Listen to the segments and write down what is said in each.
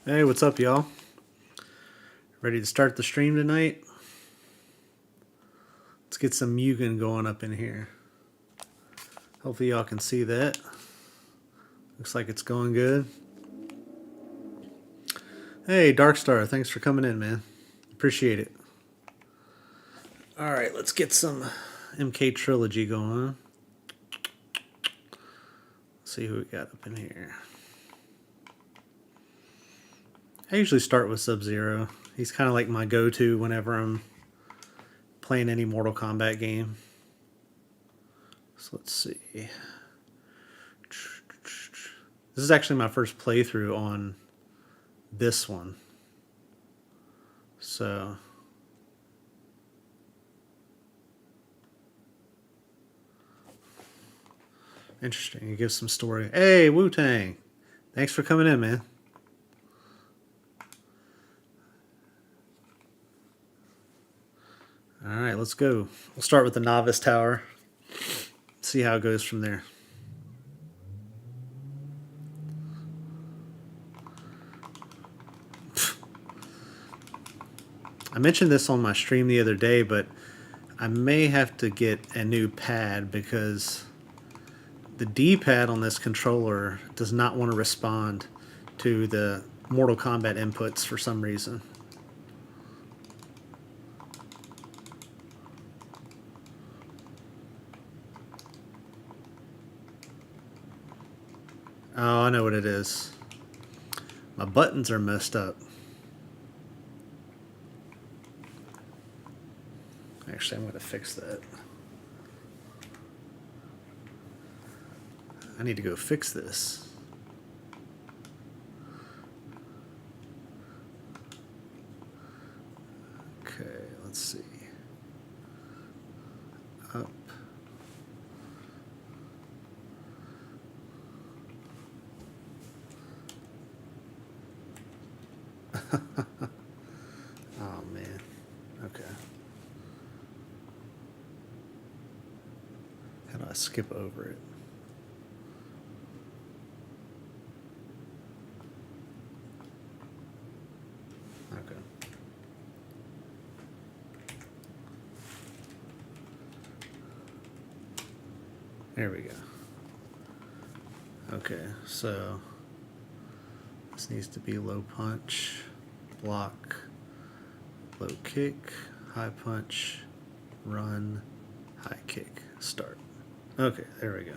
Hey, what's up, y'all? Ready to start the stream tonight? Let's get some MUGEN going up in here. Hopefully y'all can see that. Looks like it's going good. Hey, Darkstar, thanks for coming in, man. Appreciate it. Alright, let's get some MK Trilogy going. Let's see who we got up in here. I usually start with Sub-Zero. He's kind of like my go-to whenever I'm playing any Mortal Kombat game. So let's see. This is actually my first playthrough on this one. So interesting. It gives some story. Hey, Wu-Tang. Thanks for coming in, man. Alright, let's go. We'll start with the Novice Tower. See how it goes from there. I mentioned this on my stream the other day, but I may have to get a new pad because the D-pad on this controller does not want to respond to the Mortal Kombat inputs for some reason. Oh, I know what it is. My buttons are messed up. Actually, I'm going to fix that. I need to go fix this. Okay, let's see. Up. Oh man. Okay. How do I skip over it? Okay. There we go. Okay, so this needs to be low punch, block, low kick, high punch, run, high kick, start. Okay, there we go.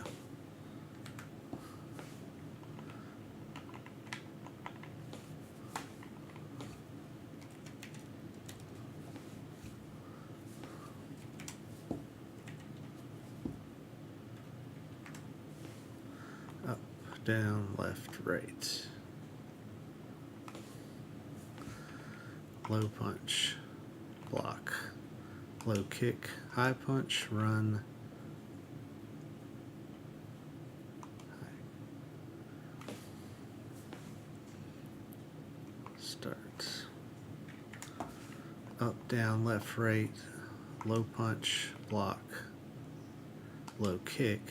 Up, down, left, right. Low punch, block, low kick, high punch, run, start. Up, down, left, right, low punch, block, low kick,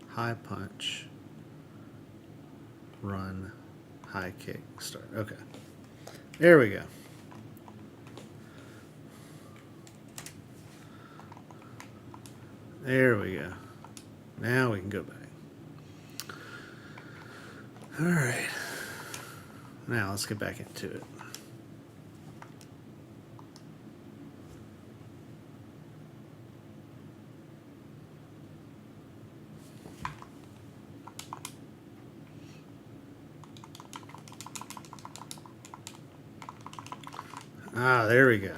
high punch, run, high kick, start. Okay. There we go. There we go. Now we can go back. All right. Now let's get back into it. Ah, there we go.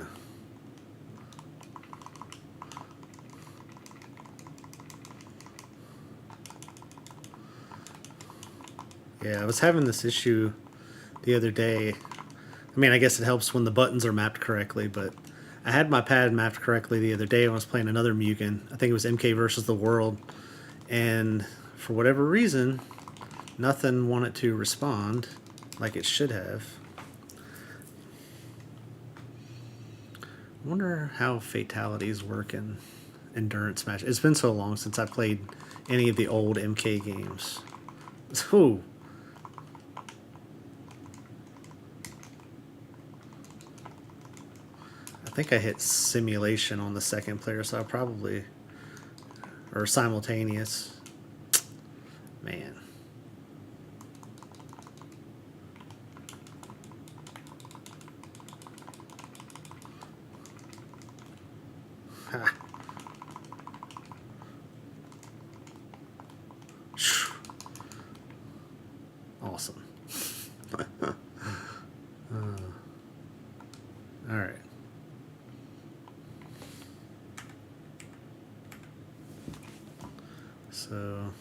Yeah, I was having this issue the other day. I mean, I guess it helps when the buttons are mapped correctly, but I had my pad mapped correctly the other day when I was playing another MUGEN. I think it was MK versus the World. And for whatever reason, nothing wanted to respond like it should have. I wonder how fatalities work in endurance matches. It's been so long since I played any of the old MK games. Ooh. I think I hit simulation on the second player, so I probably... or simultaneous. Man. Ha. Awesome. All right. So,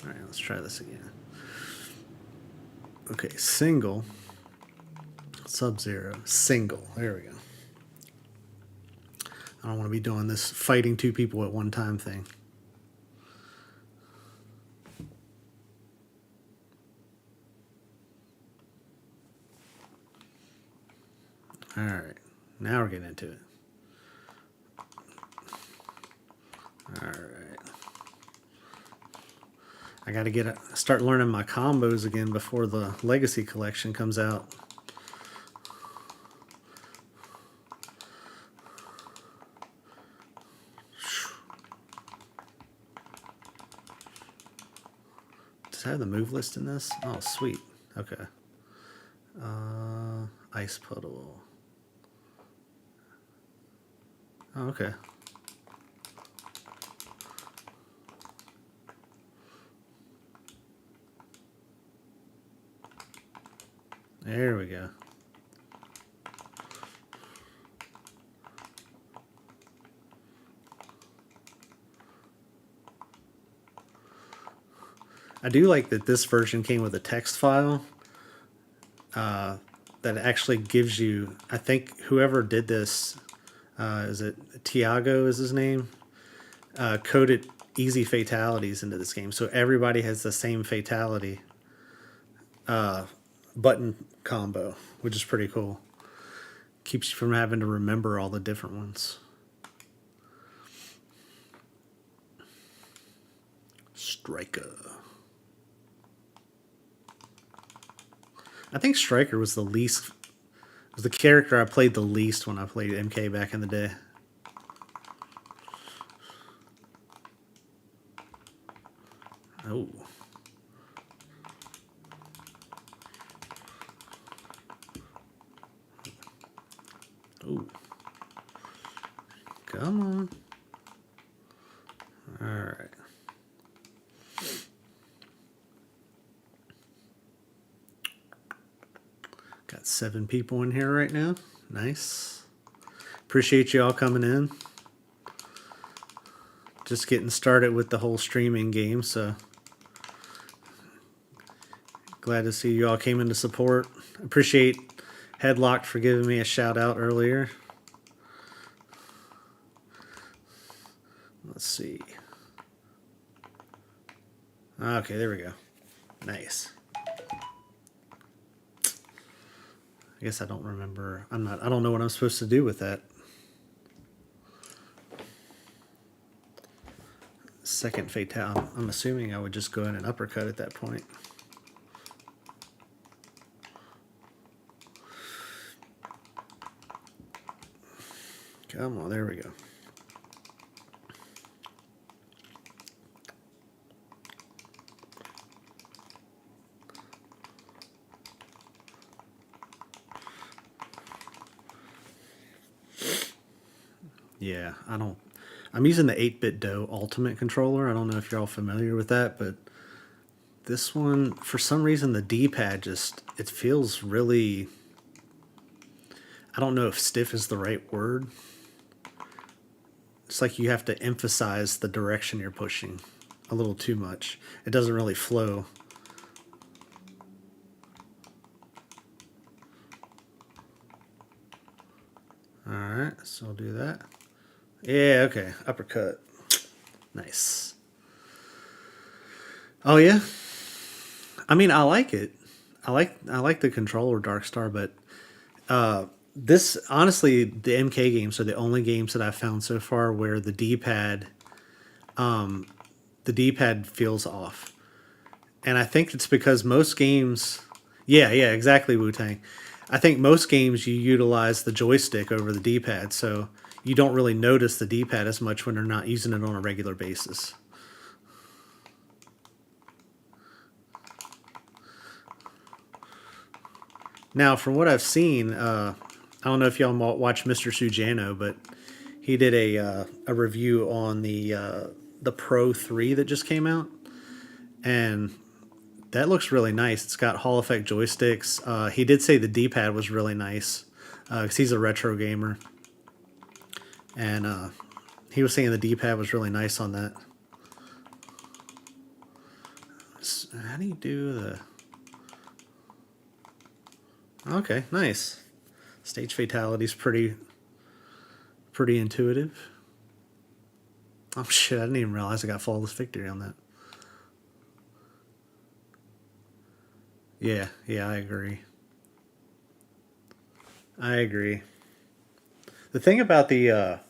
all right, let's try this again. Okay, single, Sub-Zero, single. There we go. I don't want to be doing this fighting two people at one time thing. All right, now we're getting into it. All right. I got to start learning my combos again before the Legacy Collection comes out. Does it have the move list in this? Oh, sweet. Okay. Ice puddle. Oh, okay. There we go. I do like that this version came with a text file that actually gives you, I think whoever did this, is it Tiago is his name, coded easy fatalities into this game. So everybody has the same fatality button combo, which is pretty cool. Keeps you from having to remember all the different ones. Striker. I think Striker was the character I played the least when I played MK back in the day. Oh. Oh. Come on. All right. Got 7 people in here right now. Nice. Appreciate you all coming in. Just getting started with the whole streaming game, so glad to see you all came in to support. Appreciate Headlocked for giving me a shout out earlier. Let's see. Okay, there we go. Nice. I guess I don't remember. I don't know what I'm supposed to do with that. Second fatal. I'm assuming I would just go in and uppercut at that point. Come on, there we go. Yeah, I'm using the 8-bit DOE Ultimate controller. I don't know if you're all familiar with that, but this one, for some reason, the D-pad it feels really, I don't know if stiff is the right word. It's like you have to emphasize the direction you're pushing a little too much. It doesn't really flow. Alright, so I'll do that. Yeah, okay. Uppercut. Nice. Oh yeah? I mean, I like it. I like the controller Darkstar, but this, honestly, the MK games are the only games that I've found so far where the D-pad feels off. And I think it's because most games, yeah, exactly, Wu-Tang. I think most games you utilize the joystick over the D-pad, so you don't really notice the D-pad as much when they're not using it on a regular basis. Now, from what I've seen, I don't know if y'all watch Mr. Sujano, but he did a review on the Pro 3 that just came out, and that looks really nice. It's got Hall effect joysticks. He did say the D-pad was really nice because he's a retro gamer, and he was saying the D-pad was really nice on that. So how do you do the... Okay, nice. Stage fatality's pretty intuitive. Oh shit, I didn't even realize I got flawless victory on that. Yeah, I agree. The thing about I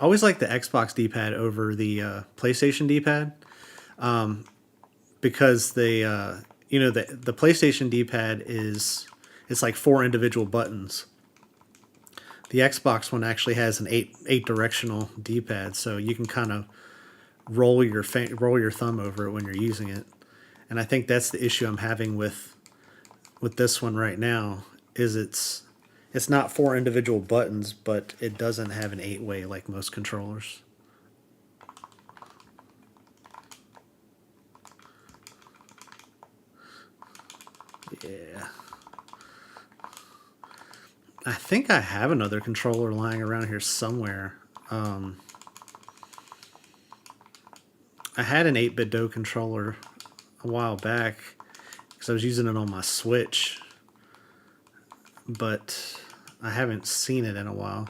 always like the Xbox D-pad over the PlayStation D-pad, because the PlayStation D-pad it's like 4 individual buttons. The Xbox one actually has an 8 directional D-pad, so you can kind of roll your thumb over it when you're using it. And I think that's the issue I'm having with this one right now. Is it's not 4 individual buttons, but it doesn't have an 8-way like most controllers. Yeah. I think I have another controller lying around here somewhere. I had an 8-bit Do controller a while back because I was using it on my Switch, but I haven't seen it in a while.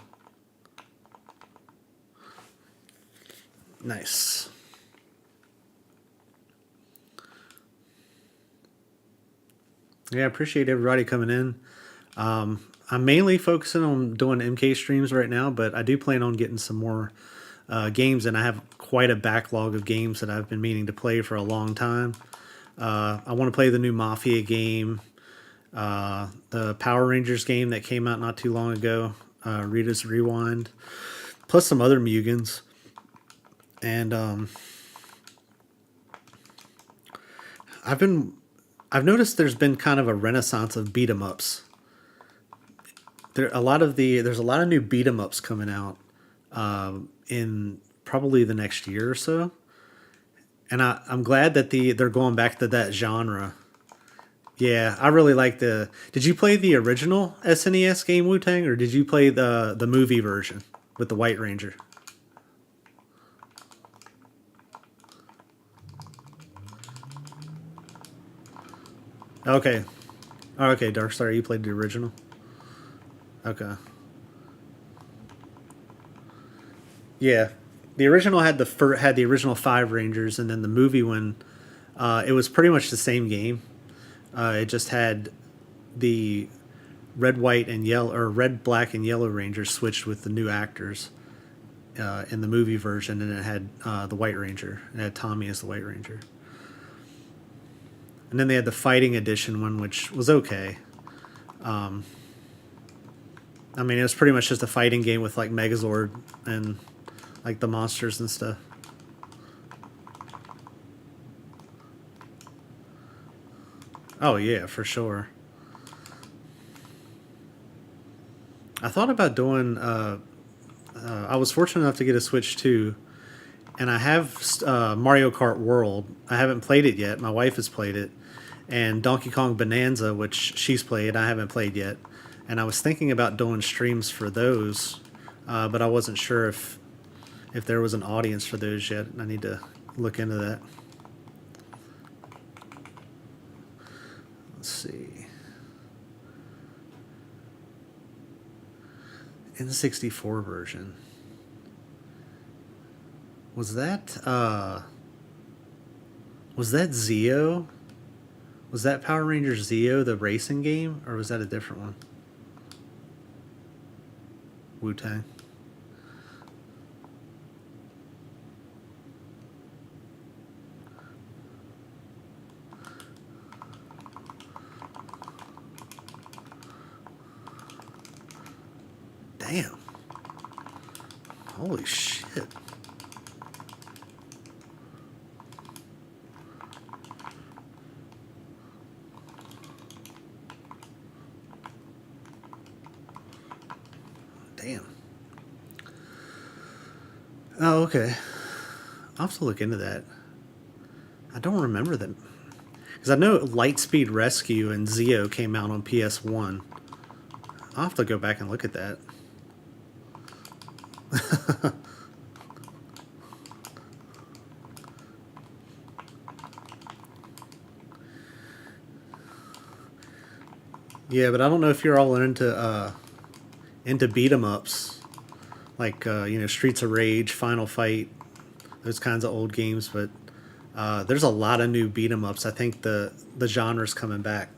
Nice. Yeah, I appreciate everybody coming in. I'm mainly focusing on doing MK streams right now, but I do plan on getting some more games, and I have quite a backlog of games that I've been meaning to play for a long time. I want to play the new Mafia game, the Power Rangers game that came out not too long ago, Rita's Rewind, plus some other Mugens. And I've noticed there's been kind of a renaissance of beat 'em ups. There's a lot of new beat 'em ups coming out in probably the next year or so, and I'm glad that they're going back to that genre. Yeah, I really like the. Did you play the original SNES game Wu-Tang, or did you play the movie version with the White Ranger? Okay. Oh, okay, Darkstar, you played the original. Okay. Yeah, the original had the original 5 Rangers, and then the movie one, it was pretty much the same game. It just had the red, white, and yellow, or red, black, and yellow Rangers switched with the new actors in the movie version, and it had the White Ranger. It had Tommy as the White Ranger. And then they had the Fighting Edition one, which was okay. I mean, it was pretty much just a fighting game with like Megazord and like the monsters and stuff. Oh yeah, for sure. I thought about doing. I was fortunate enough to get a Switch too, and I have Mario Kart World. I haven't played it yet. My wife has played it, and Donkey Kong Bonanza, which she's played. I haven't played yet, and I was thinking about doing streams for those, but I wasn't sure if there was an audience for those yet. I need to look into that. Let's see. N64 version. Was that Zeo? Was that Power Rangers Zeo, the racing game, or was that a different one? Wu-Tang. Damn. Holy shit. Damn. Oh, okay. I'll have to look into that. I don't remember them. Because I know Lightspeed Rescue and Zeo came out on PS1. I'll have to go back and look at that. Yeah, but I don't know if you're all into beat 'em ups, like Streets of Rage, Final Fight, those kinds of old games. But there's a lot of new beat 'em ups. I think the genre's coming back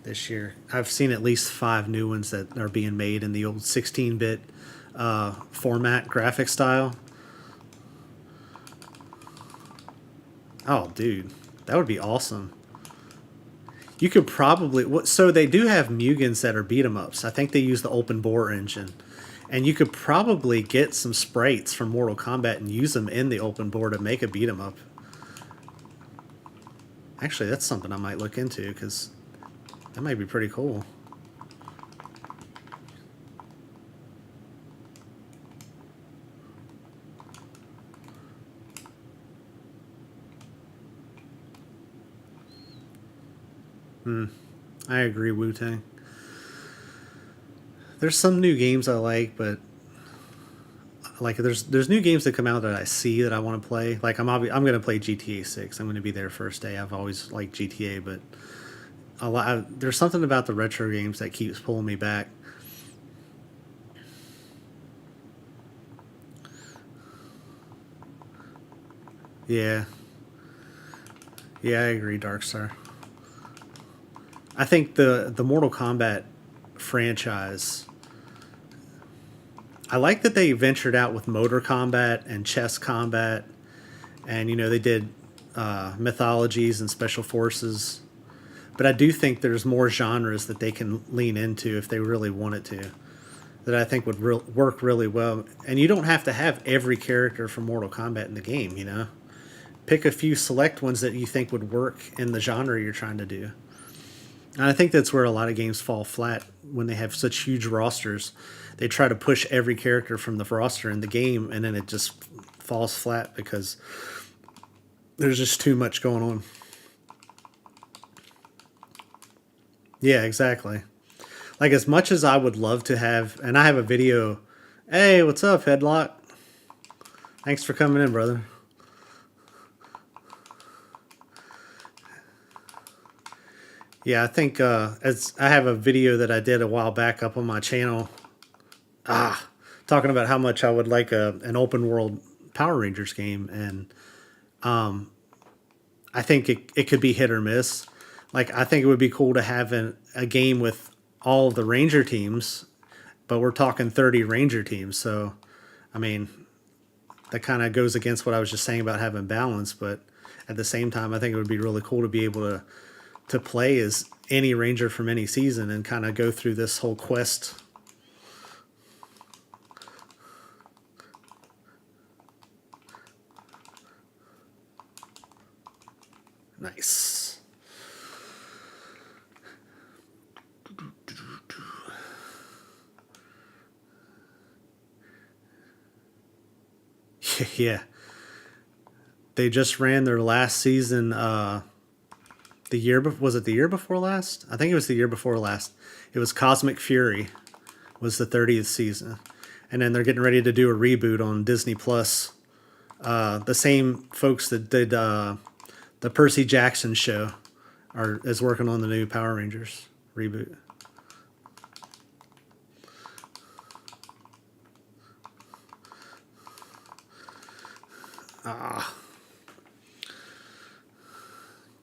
this year. I've seen at least 5 new ones that are being made in the old 16-bit format graphic style. Oh, dude, that would be awesome. You could probably so they do have Mugens that are beat 'em ups. I think they use the open bore engine, and you could probably get some sprites from Mortal Kombat and use them in the open bore to make a beat 'em up. Actually, that's something I might look into because that might be pretty cool. I agree, Wu-Tang. There's some new games I like, but like there's new games that come out that I see that I want to play. Like I'm gonna play GTA 6. I'm gonna be there first day. I've always liked GTA, but there's something about the retro games that keeps pulling me back. Yeah, yeah, I agree, Darkstar. I think the Mortal Kombat franchise. I like that they ventured out with motor combat and chess combat, and they did mythologies and special forces. But I do think there's more genres that they can lean into if they really wanted to. That I think would work really well. And you don't have to have every character from Mortal Kombat in the game. Pick a few select ones that you think would work in the genre you're trying to do. And I think that's where a lot of games fall flat when they have such huge rosters. They try to push every character from the roster in the game, and then it just falls flat because there's just too much going on. Yeah, exactly. Like, as much as I would love to have, and I have a video. Hey, what's up, Headlock? Thanks for coming in, brother. Yeah, I think as I have a video that I did a while back up on my channel, talking about how much I would like an open world Power Rangers game, and I think it could be hit or miss. Like, I think it would be cool to have a game with all of the Ranger teams, but we're talking 30 Ranger teams. So, I mean, that kind of goes against what I was just saying about having balance. But at the same time, I think it would be really cool to be able to play as any Ranger from any season and kind of go through this whole quest. Nice. Yeah. They just ran their last season was it the year before last? I think it was the year before last. It was Cosmic Fury was the 30th season. And then they're getting ready to do a reboot on Disney Plus. The same folks that did the Percy Jackson show is working on the new Power Rangers reboot.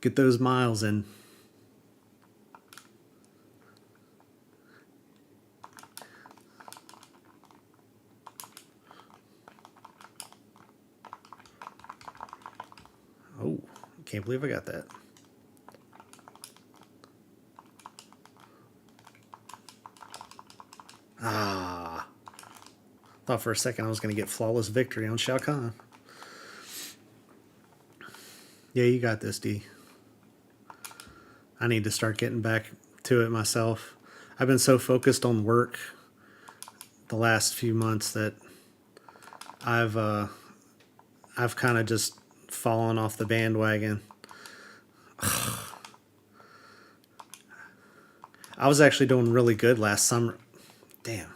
Get those miles in. Oh, can't believe I got that. Thought for a second I was going to get flawless victory on Shao Kahn. Yeah, you got this, D. I need to start getting back to it myself. I've been so focused on work the last few months that I've kind of just fallen off the bandwagon. I was actually doing really good last summer. Damn.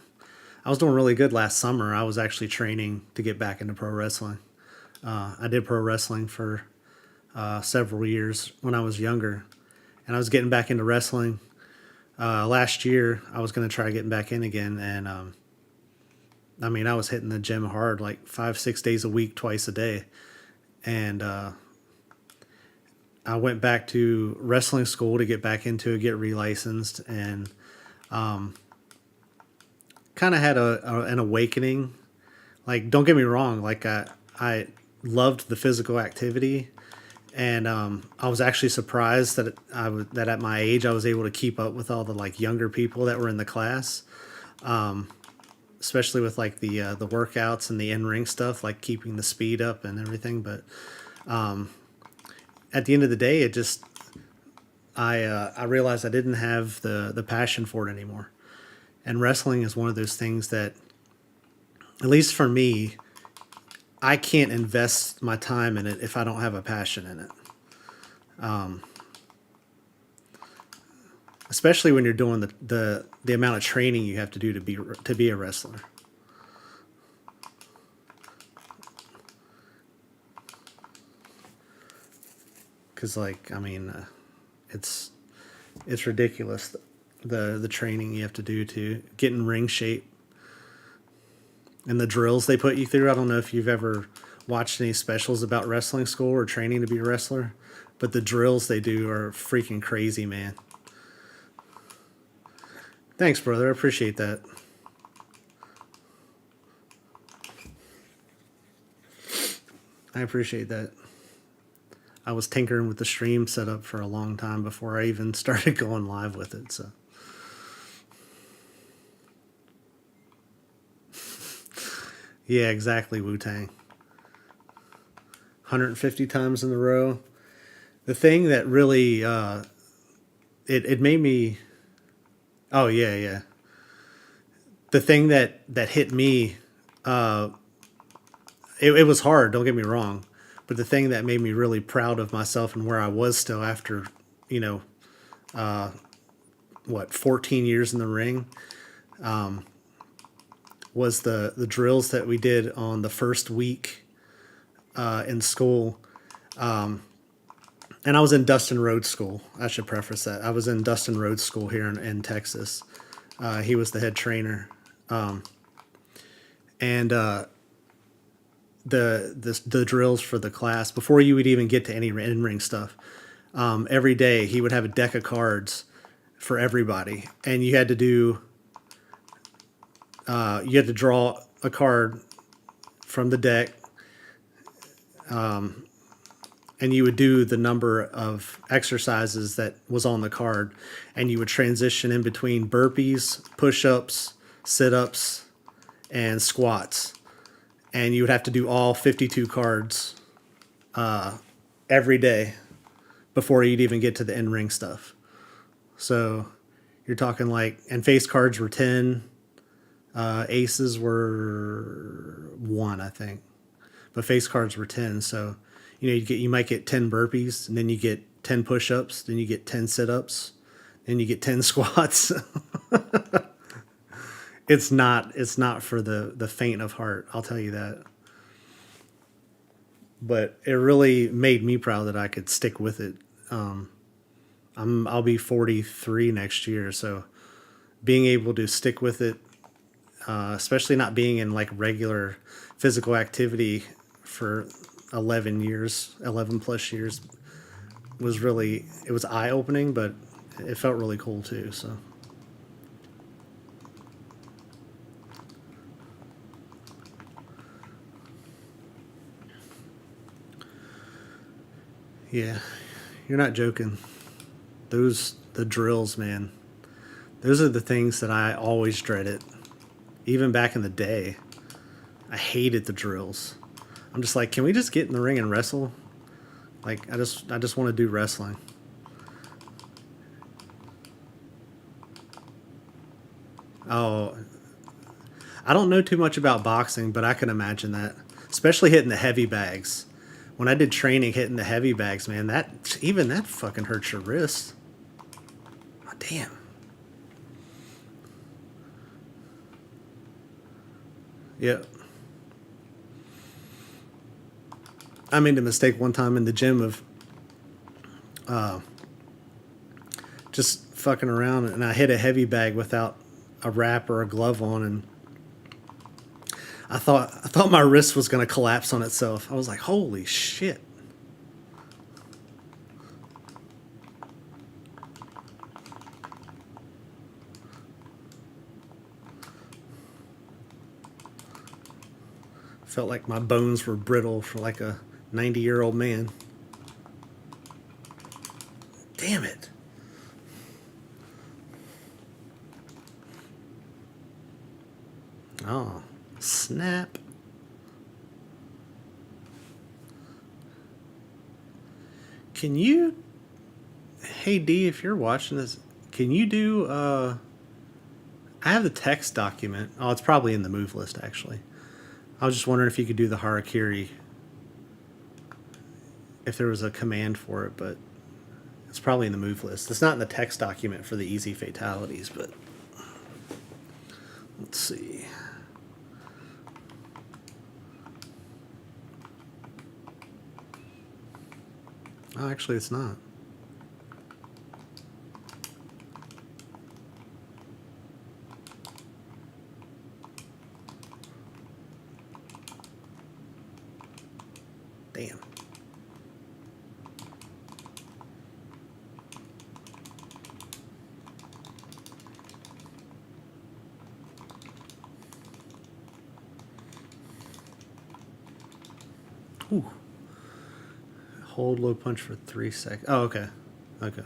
I was doing really good last summer. I was actually training to get back into pro wrestling. I did pro wrestling for several years when I was younger. And I was getting back into wrestling. Last year, I was going to try getting back in again. And I mean, I was hitting the gym hard, like 5-6 days a week, twice a day. And I went back to wrestling school to get back into it, get relicensed, and kind of had an awakening. Like, don't get me wrong, like I loved the physical activity, and I was actually surprised that that at my age I was able to keep up with all the like younger people that were in the class, especially with like the workouts and the in-ring stuff, like keeping the speed up and everything. But at the end of the day, I realized I didn't have the passion for it anymore. And wrestling is one of those things that, at least for me, I can't invest my time in it if I don't have a passion in it. Especially when you're doing the amount of training you have to do to be a wrestler. Because, like, I mean, it's ridiculous the training you have to do to get in ring shape and the drills they put you through. I don't know if you've ever watched any specials about wrestling school or training to be a wrestler, but the drills they do are freaking crazy, man. Thanks, brother. I appreciate that. I appreciate that. I was tinkering with the stream setup for a long time before I even started going live with it. So, yeah, exactly. Wu-Tang. 150 times in a row. The thing that really it made me. Oh yeah, yeah. The thing that hit me, it was hard. Don't get me wrong, but the thing that made me really proud of myself and where I was still after, you know, 14 years in the ring, was the drills that we did on the first week in school. And I was in Dustin Rhodes School. I should preface that. I was in Dustin Rhodes School here in Texas. He was the head trainer. And the drills for the class, before you would even get to any in-ring stuff, every day he would have a deck of cards for everybody. And you had to draw a card from the deck, and you would do the number of exercises that was on the card, and you would transition in between burpees, push-ups, sit-ups, and squats. And you would have to do all 52 cards every day before you'd even get to the in-ring stuff. So you're talking and face cards were 10, aces were 1, I think, but face cards were 10. So you might get 10 burpees, and then you get 10 push-ups, then you get 10 sit-ups, then you get 10 squats. It's not for the faint of heart, I'll tell you that. But it really made me proud that I could stick with it. I'll be 43 next year, so being able to stick with it, especially not being in regular physical activity for 11 plus years, it was eye opening, but it felt really cool too. So. Yeah, you're not joking. The drills, man. Those are the things that I always dreaded. Even back in the day, I hated the drills. I'm just like, can we just get in the ring and wrestle? I just want to do wrestling. Oh, I don't know too much about boxing, but I can imagine that, especially hitting the heavy bags. When I did training hitting the heavy bags, man, that fucking hurts your wrist. Oh, damn. Yep. I made a mistake one time in the gym of just fucking around, and I hit a heavy bag without a wrap or a glove on, and I thought my wrist was going to collapse on itself. I was like, holy shit. Felt like my bones were brittle for like a 90-year-old man. Damn it. Oh, snap. Can you Hey D, if you're watching this, can you do I have the text document. Oh, it's probably in the move list actually. I was just wondering if you could do the harakiri. If there was a command for it, but it's probably in the move list. It's not in the text document for the easy fatalities, but let's see. Oh, actually it's not. Damn. Ooh. Hold low punch for 3 seconds. Oh, okay. Okay.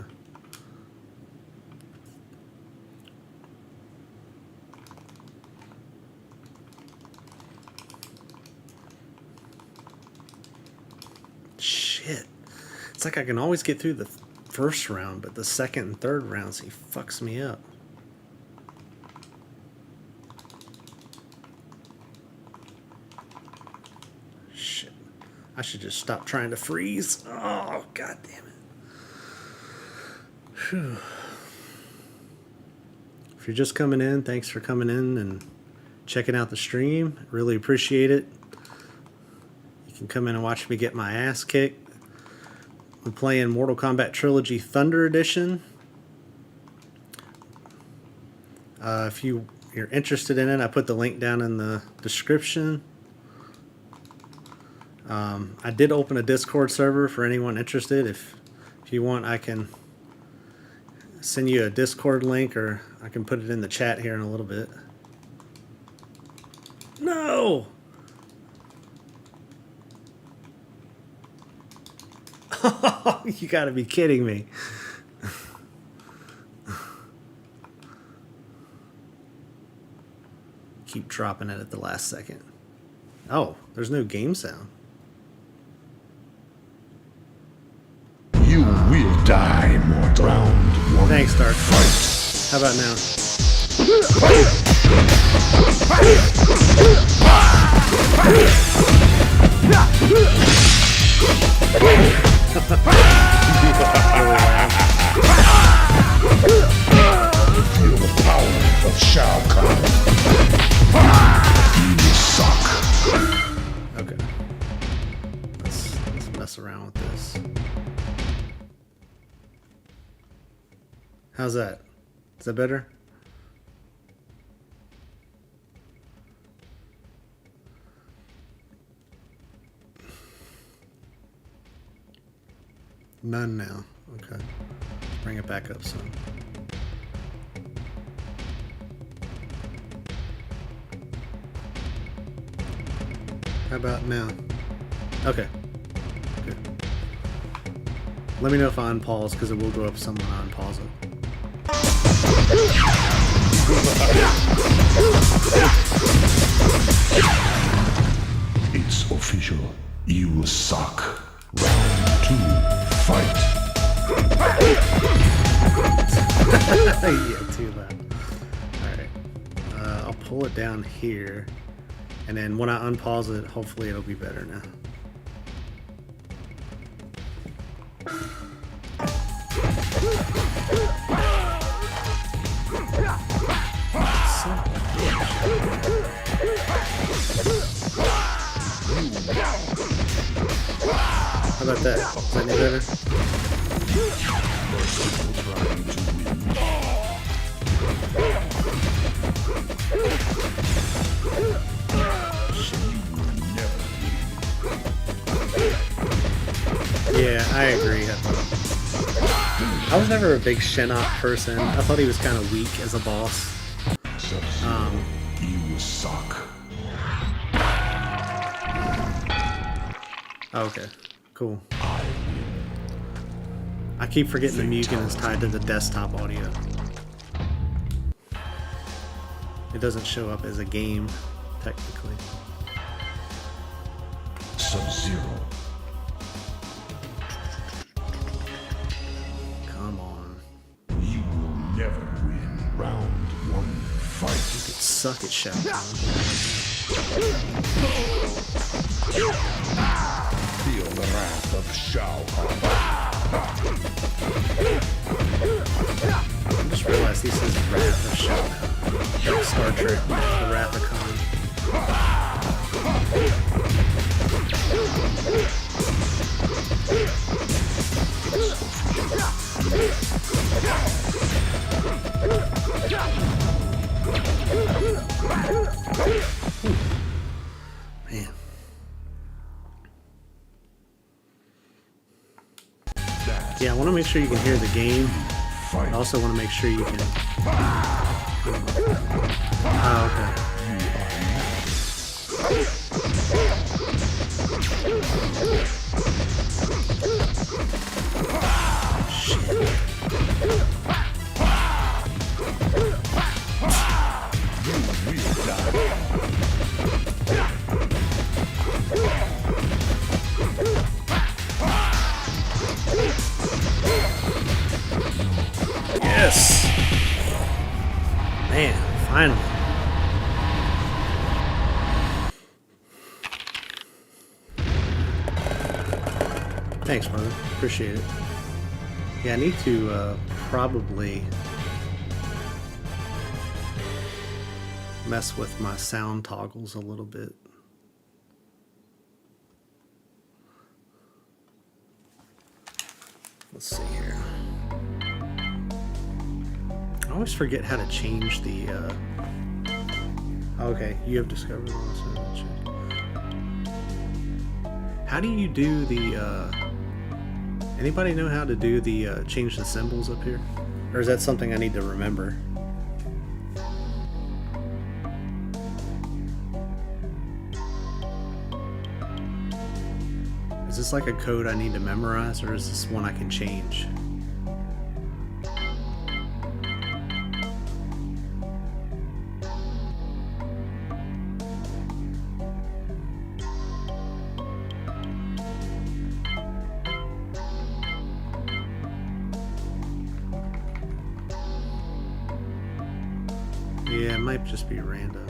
Shit. It's like I can always get through the first round, but the second and third rounds, he fucks me up. Shit. I should just stop trying to freeze. Oh, god damn it. Whew. If you're just coming in, thanks for coming in and checking out the stream. Really appreciate it. You can come in and watch me get my ass kicked. I'm playing Mortal Kombat Trilogy Thunder Edition. If you're interested in it, I put the link down in the description. I did open a Discord server for anyone interested. If you want, I can send you a Discord link, or I can put it in the chat here in a little bit. No! You gotta be kidding me. Keep dropping it at the last second. Oh, there's no game sound. You will die, mortal. Round one. Thanks, Dark. How about now? Feel the power of Shao Kahn. You suck. Okay. Let's mess around with this. How's that? Is that better? None now. Okay. Bring it back up some. How about now? Okay. Good. Let me know if I unpause, because it will go up some when I unpause it. It's official. You suck. Round two. Fight. Yeah, too loud. Alright. I'll pull it down here. And then when I unpause it, hopefully it'll be better now. How about that? Is that any better? Yeah, I agree. I was never a big Shinnok person. I thought he was kind of weak as a boss. You suck. Okay, cool. I keep forgetting the MUGEN is tied to the desktop audio. It doesn't show up as a game, technically. Sub-Zero. Come suck at Shao Kahn. Feel the wrath of Shao Kahn. I just realized this is Wrath of Shao Kahn. Like Star Trek, the Wrath of Khan. Man. Yeah, I want to make sure you can hear the game. I also want to make sure you can... Oh, okay. Yes! Man, finally. Thanks, brother. Appreciate it. Yeah, I need to probably mess with my sound toggles a little bit. Let's see here. I always forget how to change the okay, you have discovered the lost image. How do you do the anybody know how to do the change the symbols up here? Or is that something I need to remember? Is this like a code I need to memorize, or is this one I can change? Yeah, it might just be random.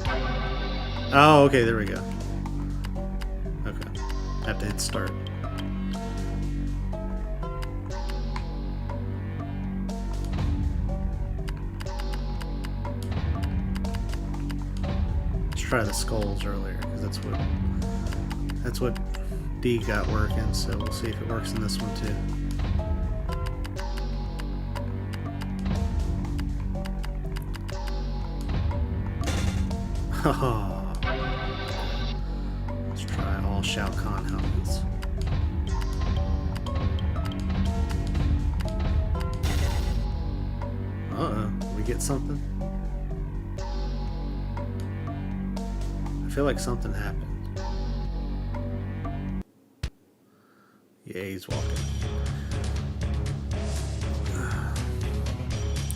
Oh, okay, there we go. Okay. I have to hit start. Let's try the skulls earlier, because that's what D got working, so we'll see if it works in this one too. Let's try all Shao Kahn helmets. Uh-oh, we get something? I feel like something happened. Yeah, he's walking.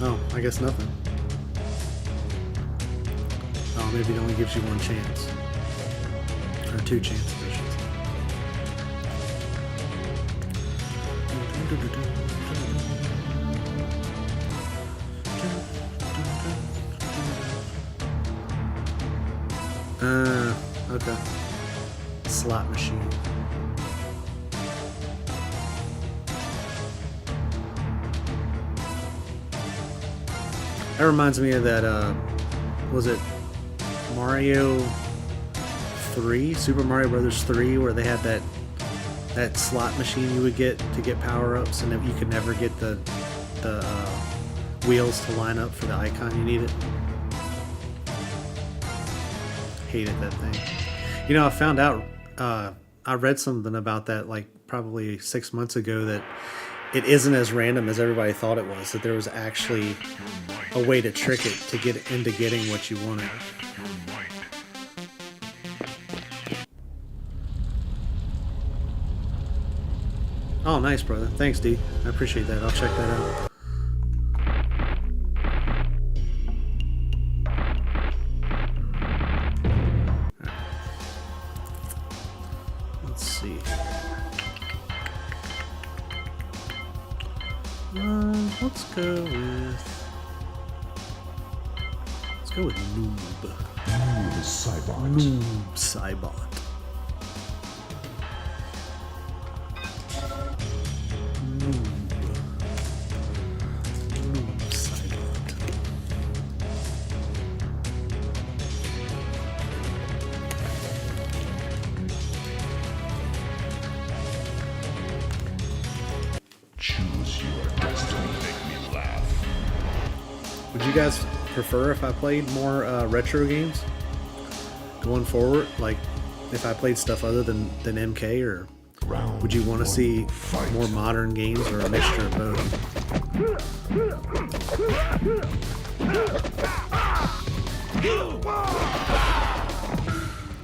Oh, I guess nothing. Oh, maybe it only gives you one chance. Or two chances, I should say. Okay. Slot machine. That reminds me of that, was it Mario 3, Super Mario Brothers 3, where they had that slot machine you would get to get power-ups, and you could never get the wheels to line up for the icon you needed. Hated that thing. You know, I found out, I read something about that like probably 6 months ago, that it isn't as random as everybody thought it was, that there was actually a way to trick it to get into getting what you wanted. Oh, nice, brother. Thanks, D. I appreciate that. I'll check that out. Let's see. Let's go with noob. Noob Saibot. Noob Saibot. Noob Saibot. Choose your destiny. Make me laugh. Would you guys prefer if I played more retro games going forward? Like, if I played stuff other than MK, or Round would you want to one, see fight. more modern games or a mixture of both?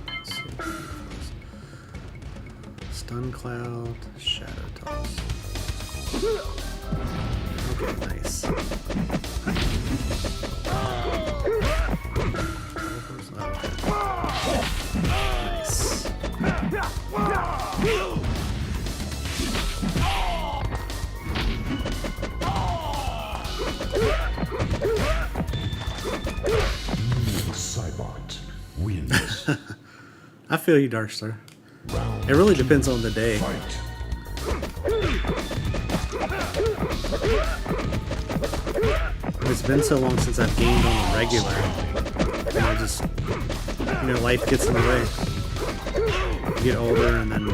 Let's see. Stun Cloud, Shadow Toss. Okay, nice. Nice. Noob Saibot wins. I feel you, Darkstar. Round It really depends on the day. fight. It's been so long since I've gamed on the regular. And I just, life gets in the way. You get older and then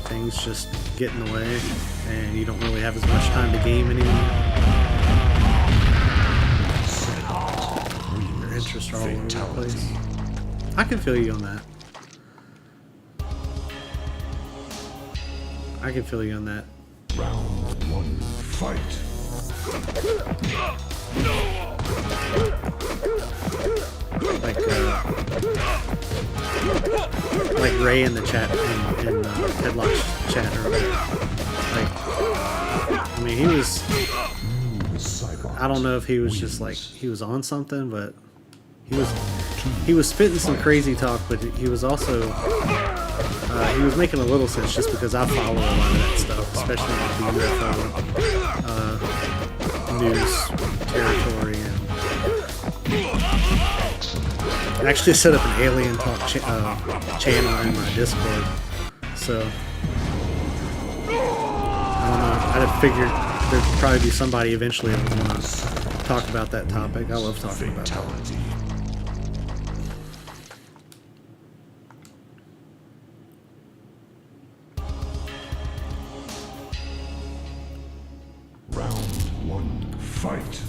things just get in the way and you don't really have as much time to game anymore. Your interests are all over the place. I can feel you on that. I can feel you on that. Round one, fight. Like Ray in the chat, in Headlock's chat earlier. Like, I mean, he was, Noob Saibot. I don't know if he was just like, he was on something, but he was spitting some crazy talk, but he was also, he was making a little sense just because I follow a lot of that stuff, especially like the UFO news territory. And I actually set up an alien talk channel in my Discord, so I don't know. I figured there'd probably be somebody eventually that would want to talk about that topic. I love talking about that. Fatality. Round one, fight.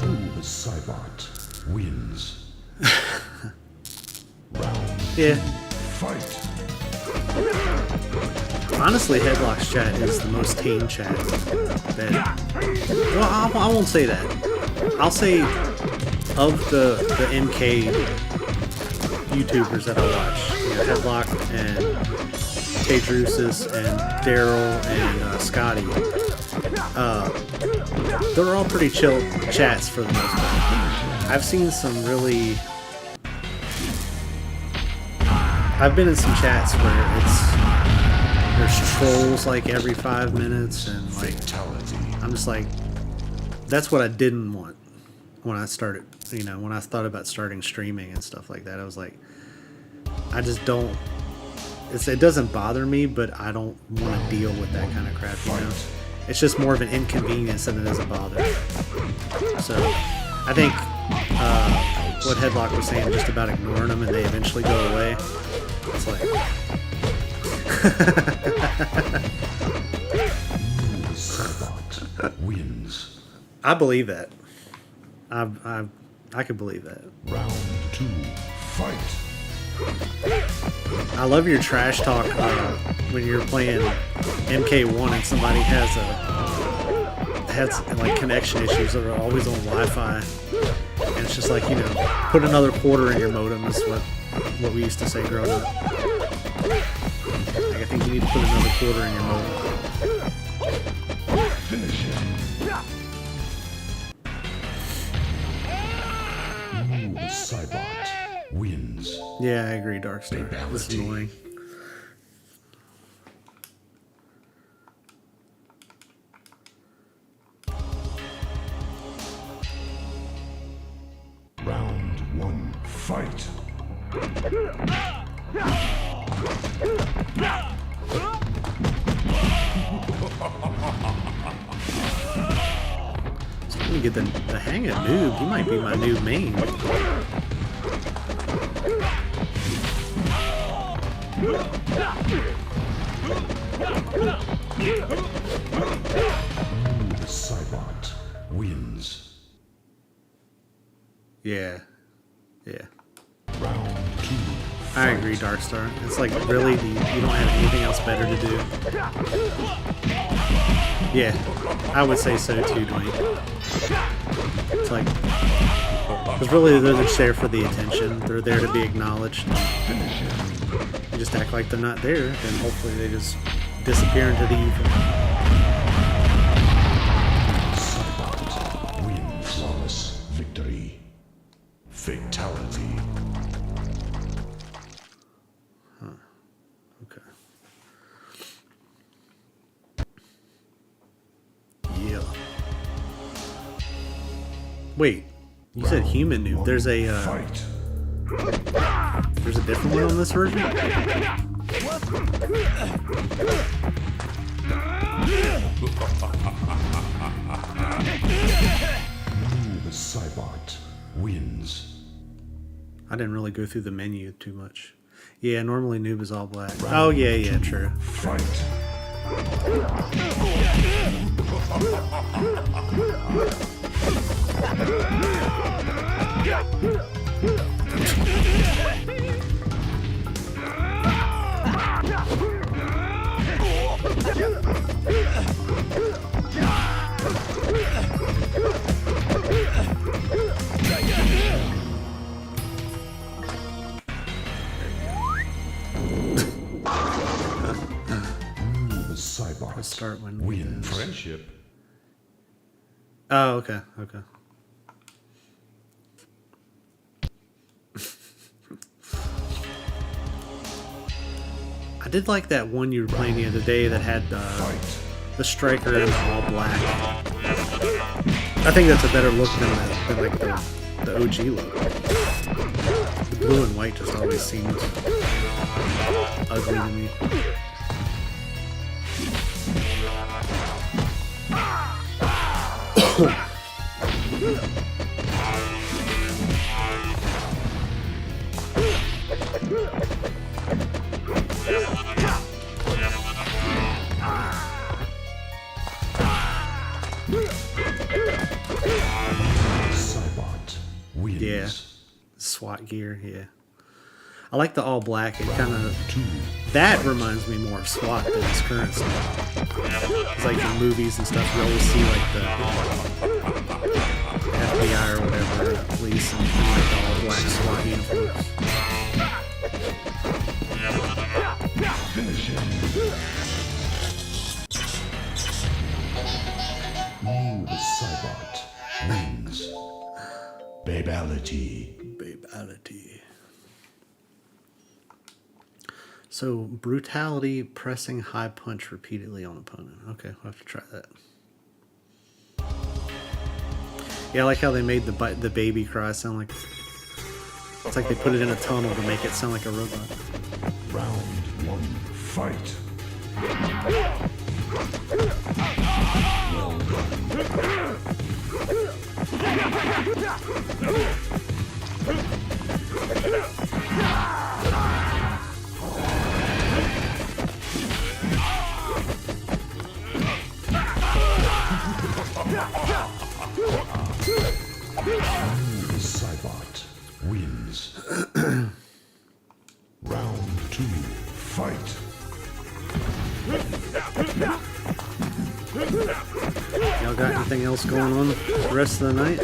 Noob Saibot wins. Round Yeah, fight. honestly, Headlock's chat is the most tame chat that. Well, I won't say that. I'll say of the MK YouTubers that I watch, Headlock and Tadrusis and Daryl and Scotty. They're all pretty chill chats for the most part. I've seen some really. I've been in some chats where there's trolls like every 5 minutes, and like Fatality. I'm just like, that's what I didn't want when I started. When I thought about starting streaming and stuff like that, I was like, I just don't. It doesn't bother me, but I don't want to deal with that kind of crap. It's just more of an inconvenience than it is a bother. So I think what Headlock was saying just about ignoring them and they eventually go away. It's like. Noob Saibot wins. I believe that. I could believe that. Round two, fight. I love your trash talk when you're playing MK1 and somebody has had like connection issues that were always on Wi-Fi, and it's just like, you know, put another quarter in your modem is what we used to say growing up. Like, I think you need to put another quarter in your modem. Finish him. Cybot wins. Yeah, I agree, Darkstar. This is annoying. Round 1, fight. So I'm gonna get the hang of Noob. He might be my new main. The Cybot wins. Yeah. Yeah. Round 2. I agree, Darkstar. It's like, really, you don't have anything else better to do. Yeah, I would say so too, Dwayne. It's like, because really they're just there for the attention. They're there to be acknowledged. You just act like they're not there, and hopefully they just disappear into the ether. Cybot wins. Flawless victory. Fatality. Okay. Yeah. Wait, you said human noob. There's a Fight. there's a different one on this version? The Cybot wins. I didn't really go through the menu too much. Yeah, normally noob is all black. Oh yeah, yeah, true. Fight. The Cybot Let's start when wins. Friendship. Oh, okay, okay. I did like that one you were playing the other day that had the striker in all black. I think that's a better look than like the OG look. The blue and white just always seemed ugly to me. Cybot wins. Yeah. SWAT gear, yeah. I like the all black. It kind of... That reminds me more of SWAT than its current stuff. It's like in movies and stuff, you always see like the FBI or whatever, the police, and like the all black SWAT uniforms. Finish him. The Cybot wins. Babality. Babality. So, brutality, pressing high punch repeatedly on opponent. Okay, we'll have to try that. Yeah, I like how they made the baby cry sound like... It's like they put it in a tunnel to make it sound like a robot. Round 1, fight. Well The Cybot wins. Round 2, fight. Y'all got anything else going on the rest of the night?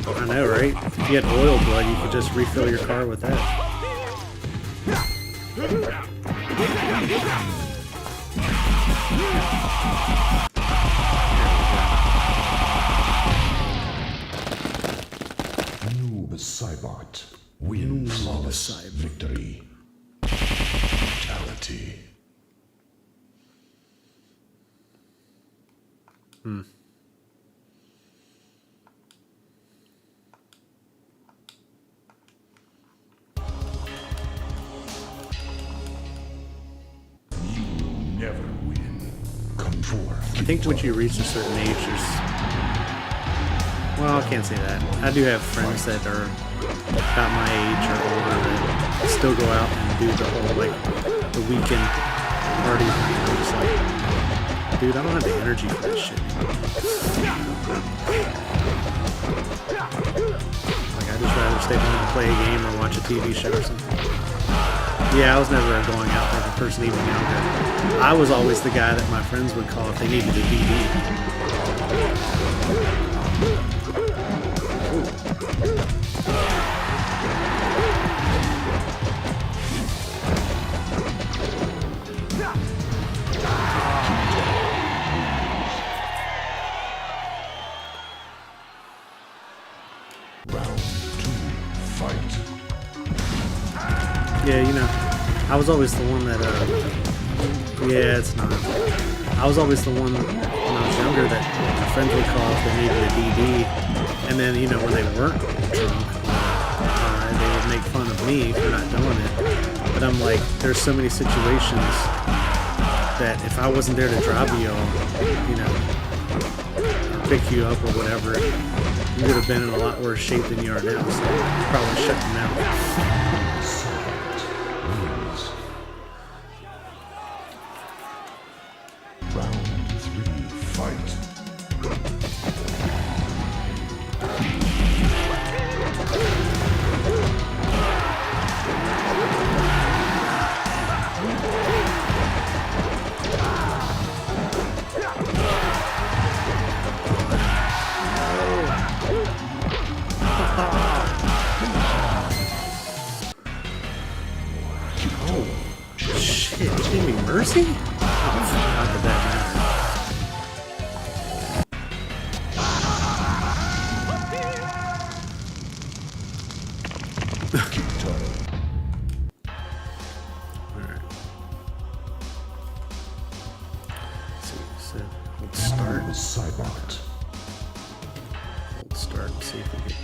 I know, right? If you had oil blood, you could just refill your car with that. Cybot win flawless victory. Brutality. You will never win. Come forth. I think once you reach a certain age, there's... Well, I can't say that. I do have friends that are about my age or older that still go out and do the whole, like, the weekend party thing. I'm just like, dude, I don't have the energy for that shit. Like, I'd just rather stay home and play a game or watch a TV show or something. Yeah, I was never a going out type of person, even younger. I was always the guy that my friends would call if they needed a DD. Yeah, you know, I was always the one that, yeah, it's not. I was always the one when I was younger that my friends would call if they needed a DD, and then, you know, when they weren't drunk, they would make fun of me for not doing it. But I'm like, there's so many situations that if I wasn't there to drive you all, you know, or pick you up or whatever, you would have been in a lot worse shape than you are now, so probably shut them out. Mercy? Oh, how could that matter? Alright. Let's see, so let's start. Cybot. Hold start and see if we get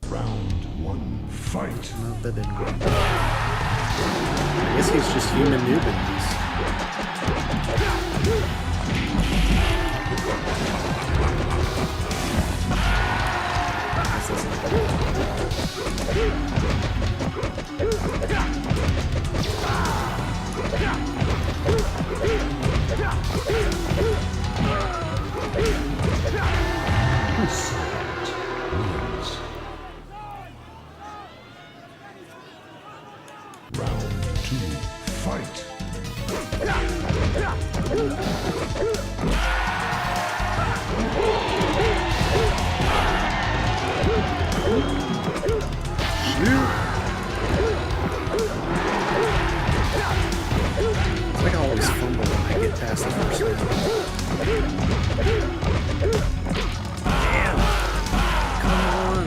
Round one, fight. No, that didn't work. I guess he's just human newbies. Round two, fight. It's like I always fumble when I get past the first round. Damn! Come on!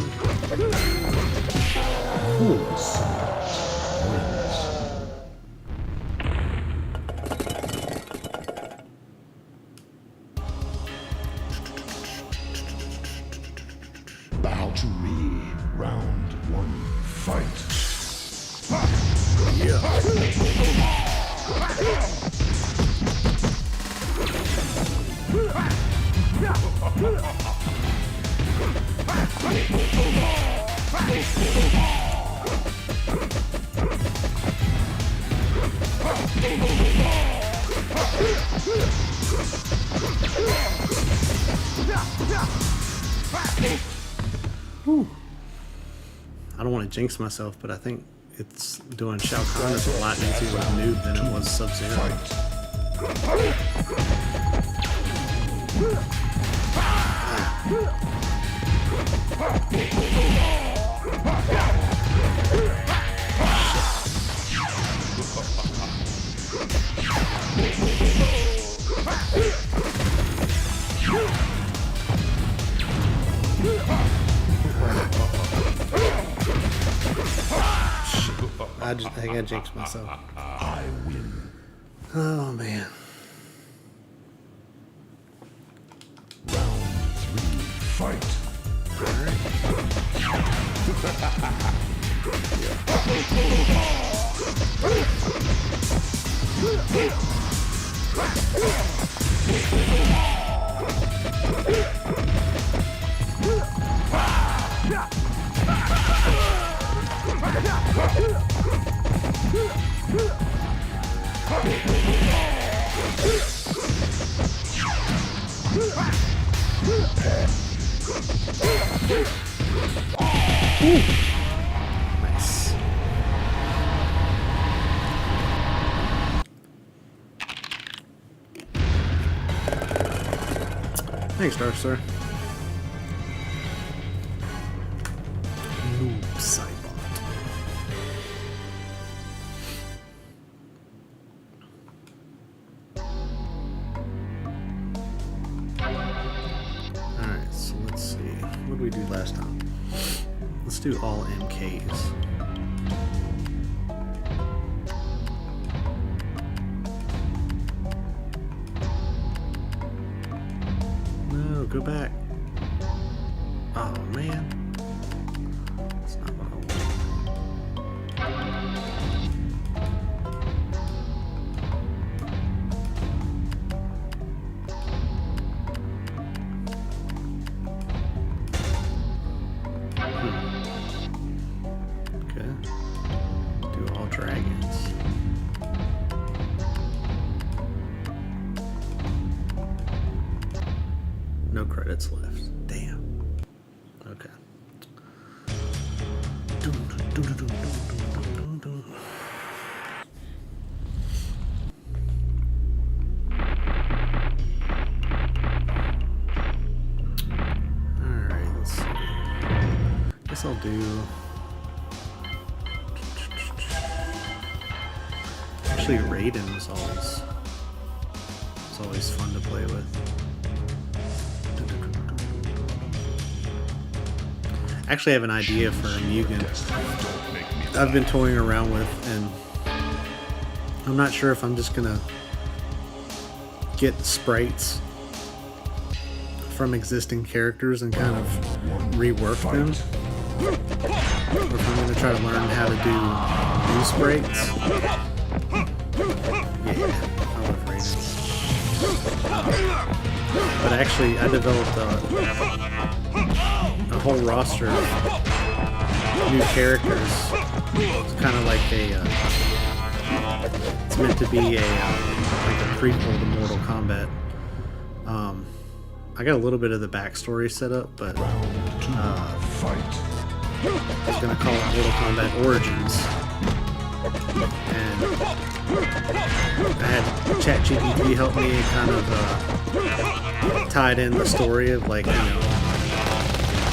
Ooh. Bow to me. Round one, fight. Yeah. Whew. I don't want to jinx myself, but I think it's doing Shao Kahn is a lot easier with noob than it was Sub-Zero. I think I jinxed myself. I win. Oh man. Round 3, fight. Nice. Thanks, Dark Sir. Noob Cybot. Alright, so let's see. What did we do last time? Let's do all MKs. No, go back. Oh man. That's not what I want. Okay. Do all dragons. No credits left. Damn. Okay. Alright, let's see. Guess I'll do. Actually, Raiden was always fun to play with. Actually, I have an idea for a MUGEN I've been toying around with, and I'm not sure if I'm just gonna get sprites from existing characters and kind of rework them, or if I'm gonna try to learn how to do new sprites. Yeah, I love Raiden. But actually, I developed a whole roster of new characters. It's kind of like it's meant to be like a prequel to Mortal Kombat. I got a little bit of the backstory set up, but I was gonna call it Mortal Kombat Origins, and I had ChatGPT help me kind of tied in the story of, like, you know,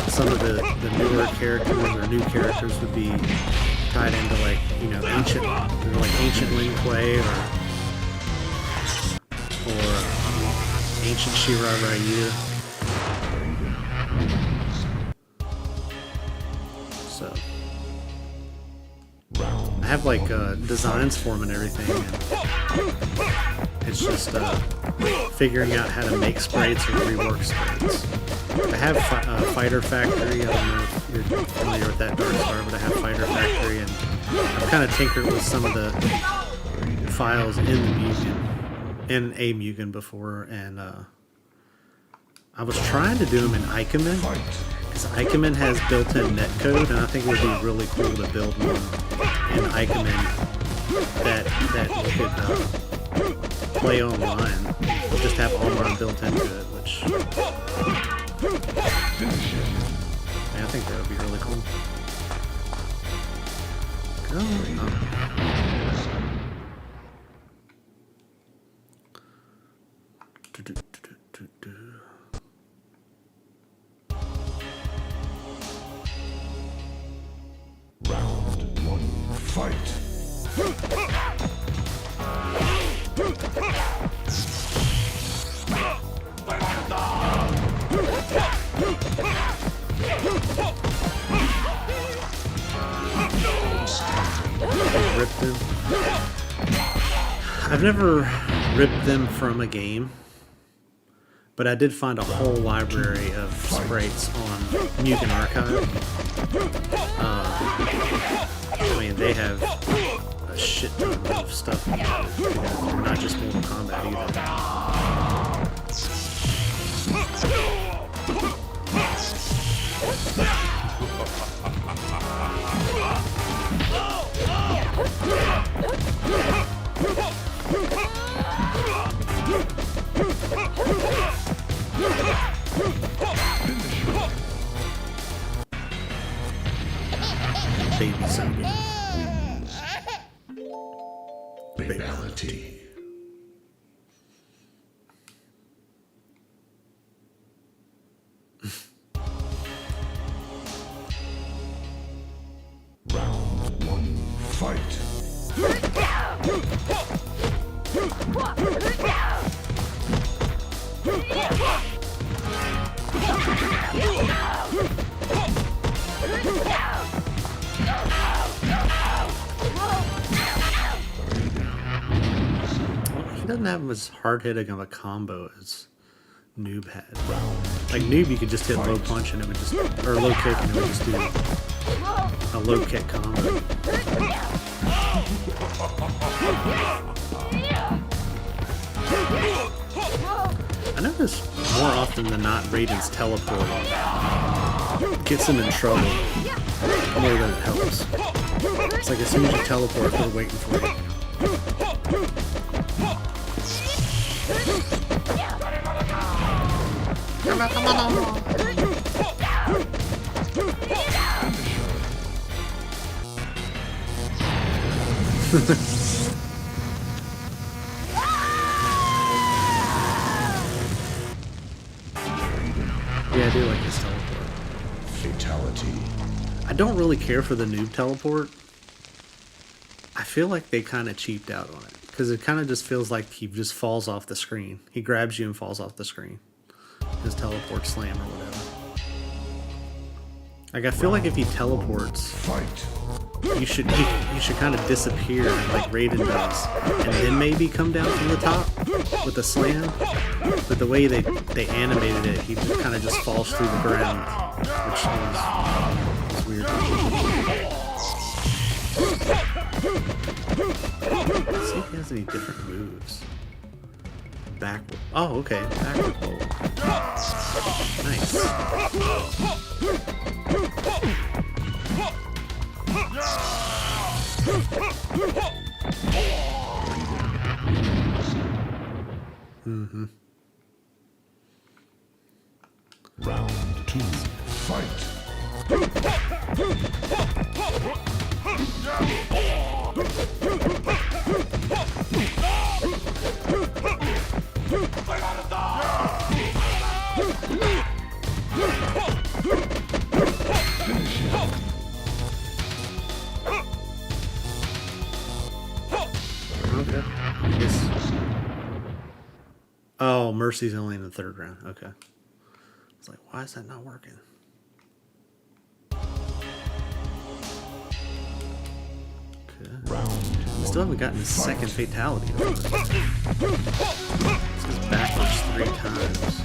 some of the newer characters or new characters would be tied into, like, you know, ancient Lin Kuei or ancient Shirai Ryu. So I have like designs for them and everything, and it's just figuring out how to make sprites or rework sprites. I have Fighter Factory. I don't know if you're familiar with that, Dark Star, but I have Fighter Factory, and I've kind of tinkered with some of the files in the MUGEN, in a MUGEN before, and I was trying to do them in Ikemen, because Ikemen has built-in netcode, and I think it would be really cool to build one in Ikemen that could play online. We'll just have online built into it, which I think that would be really cool. go. Oh. Round 1, fight. Ripped them. I've never ripped them from a game, but I did find a whole library of sprites on MUGEN Archive. I mean, they have a shit ton of stuff. They're not just Mortal Kombat either. Baby zombie. Fatality. Round 1, fight. He doesn't have as hard hitting of a combo as Noob had. Like Noob, you could just hit low punch and it would just, or low kick and it would just do a low kick combo. I notice more often than not, Raiden's teleport gets him in trouble more than it helps. It's like as soon as you teleport, they're waiting for you. Yeah, I do like his teleport. Fatality. I don't really care for the Noob teleport. I feel like they kind of cheaped out on it. Because it kind of just feels like he just falls off the screen. He grabs you and falls off the screen. His teleport slam or whatever. Like, I feel like if he teleports, you should kind of disappear like Raiden does. And then maybe come down from the top with a slam. But the way they animated it, he kind of just falls through the ground. Which is weird. Let's see if he has any different moves. Backward. Oh, okay. Backward roll. Nice. Mm-hmm. Round 2, fight. Okay. Yes. Oh, Mercy's only in the third round. Okay. It's like, why is that not working? Okay. Still haven't gotten his second fatality. This is backwards 3 times.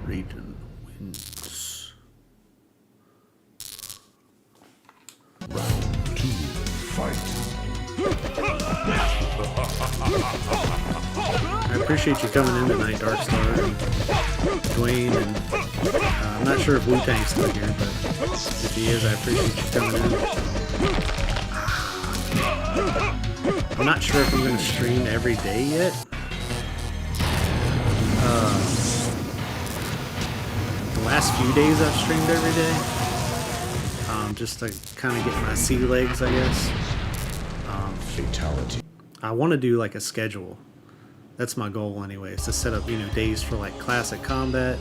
Raiden wins. Round 2, fight. I appreciate you coming in tonight, Darkstar and Dwayne, and I'm not sure if Wu-Tang's still here, but if he is, I appreciate you coming in. I'm not sure if I'm going to stream every day yet. The last few days I've streamed every day. Just to kind of get my sea legs, I guess. Fatality. I want to do like a schedule. That's my goal anyways, to set up, you know, days for like classic combat,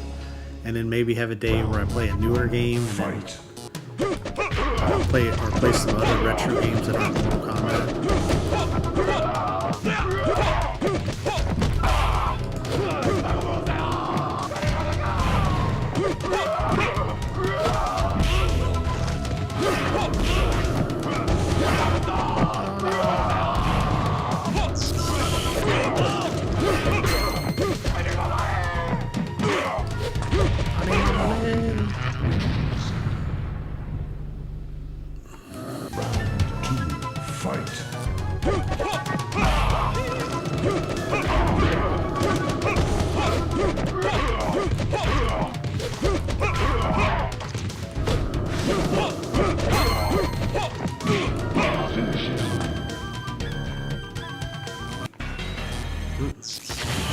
and then maybe have a day where I play a newer game, and then play some other retro games that aren't Mortal Kombat.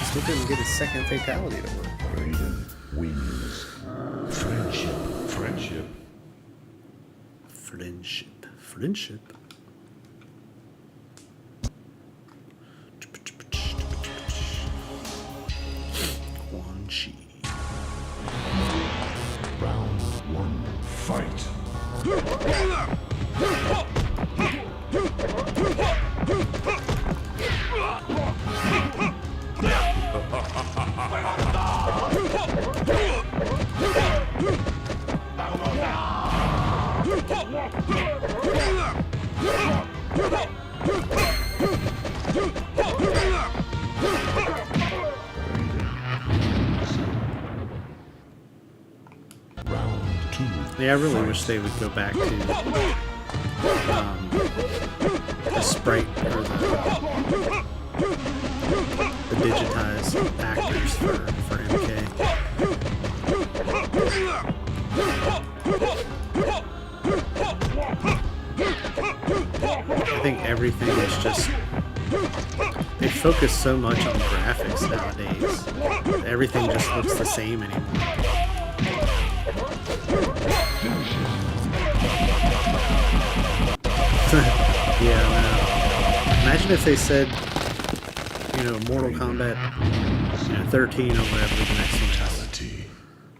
Still didn't get a second fatality to work. Raiden wins. Friendship. Friendship. Friendship. Friendship. Quan Chi. Round one. Fight. Yeah, I really wish they would go back to the sprite or the digitized actors for MK. I think everything is just, they focus so much on graphics nowadays. Everything just looks the same anymore. Yeah, no. Imagine if they said, you know, Mortal Kombat, you know, 13 or whatever the next one is.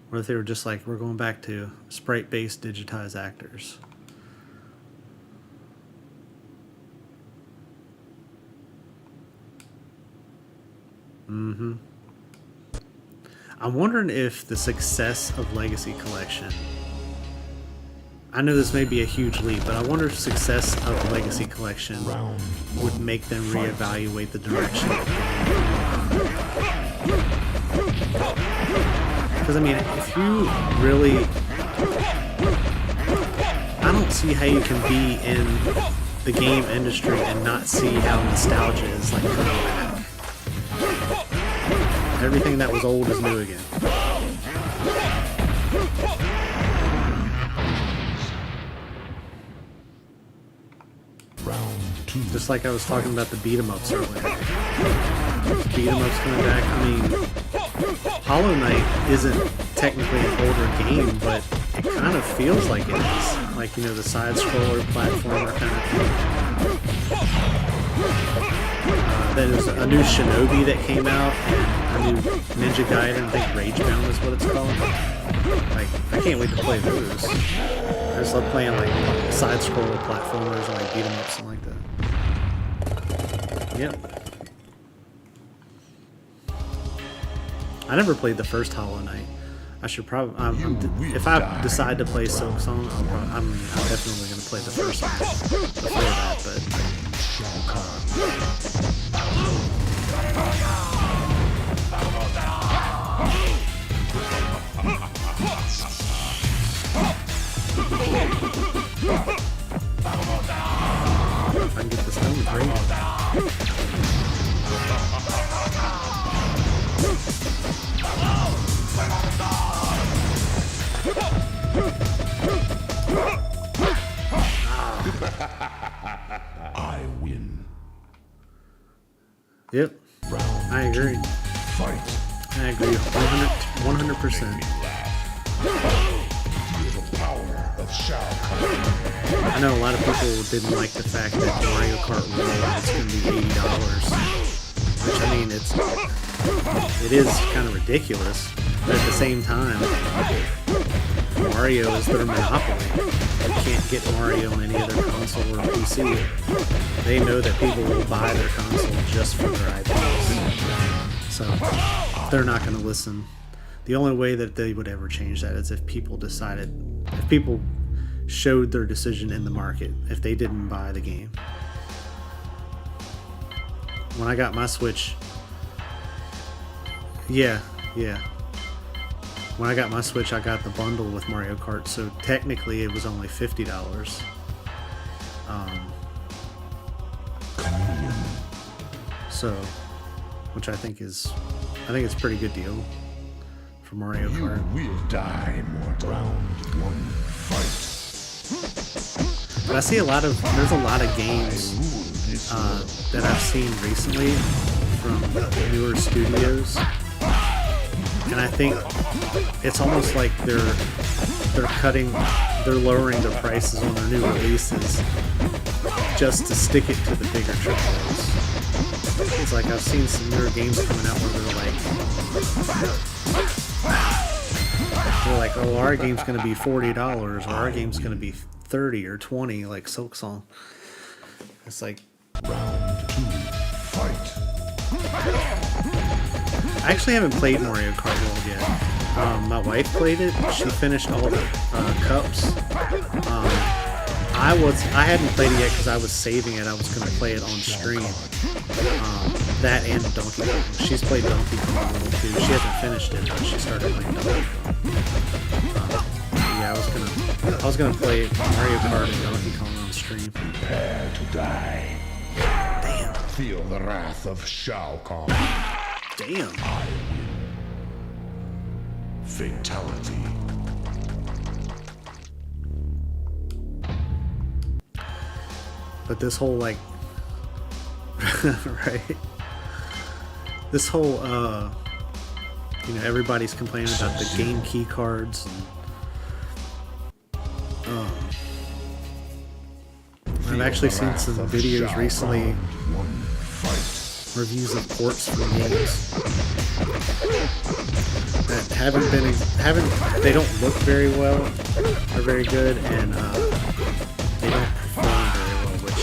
Or if they were just like, we're going back to sprite-based digitized actors. I'm wondering if the success of Legacy Collection, I know this may be a huge leap, but I wonder if success of Legacy Collection would make them reevaluate the direction. Because, I mean, if you really, I don't see how you can be in the game industry and not see how nostalgia is like coming back. Everything that was old is new again. Just like I was talking about the beat-em-ups earlier. Beat-em-ups coming back. I mean, Hollow Knight isn't technically an older game, but it kind of feels like it is. Like, you know, the side-scroller platformer kind of thing. Then there's a new Shinobi that came out, and a new Ninja Gaiden, I think Ragebound is what it's called. Like, I can't wait to play those. I just love playing like side-scroller platformers or like beat-em-ups and like that. Yep. I never played the first Hollow Knight. I should probably, if I decide to play Silk Song, I'm definitely going to play the first one before that, but... If I can get this done, great. Yep. I agree. Fight. I agree 100%. Feel the power of Shao Kahn. I know a lot of people didn't like the fact that Mario Kart World is going to be $80, which I mean it is kind of ridiculous, but at the same time, Mario is their monopoly. You can't get Mario on any other console or PC. They know that people will buy their console just for their IPs, so they're not going to listen. The only way that they would ever change that is if people showed their decision in the market, if they didn't buy the game. When I got my Switch, yeah. When I got my Switch, I got the bundle with Mario Kart, so technically it was only $50. So, which I think it's a pretty good deal for Mario Kart. You will die, mortal. Round 1, fight. But I see there's a lot of games that I've seen recently from newer studios, and I think it's almost like they're lowering their prices on their new releases just to stick it to the bigger AAAs. It's like I've seen some newer games coming out where they're like, oh, our game's going to be $40, or our game's going to be $30 or $20, like Silk Song. It's like, Round 2, fight. I actually haven't played Mario Kart World yet. My wife played it. She finished all the cups. I hadn't played it yet because I was saving it. I was going to play it on stream. That and Donkey Kong. She's played Donkey Kong a little too. She hasn't finished it, but she started playing Donkey Kong. Yeah, I was gonna play Mario Kart and Donkey Kong on stream. Prepare to die. Damn. Feel the wrath of Shao Kahn. Damn. Fatality. But this whole right. This whole everybody's complaining about the game key cards and I've actually seen some videos recently, reviews of ports from games that they don't look very well or very good, and they don't perform very well, which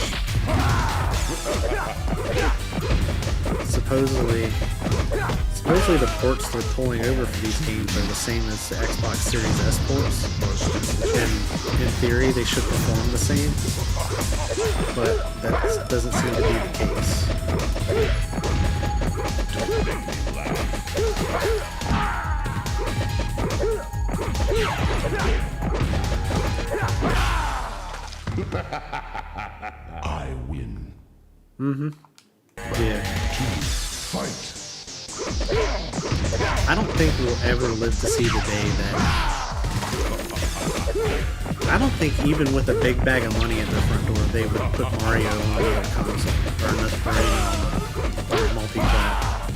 supposedly the ports they're pulling over for these games are the same as the Xbox Series S ports, and in theory they should perform the same, but that doesn't seem to be the case. I win. Mm-hmm. Yeah. Fight. I don't think we'll ever live to see the day that... I don't think even with a big bag of money at their front door, they would put Mario on another console, or another multi-plat.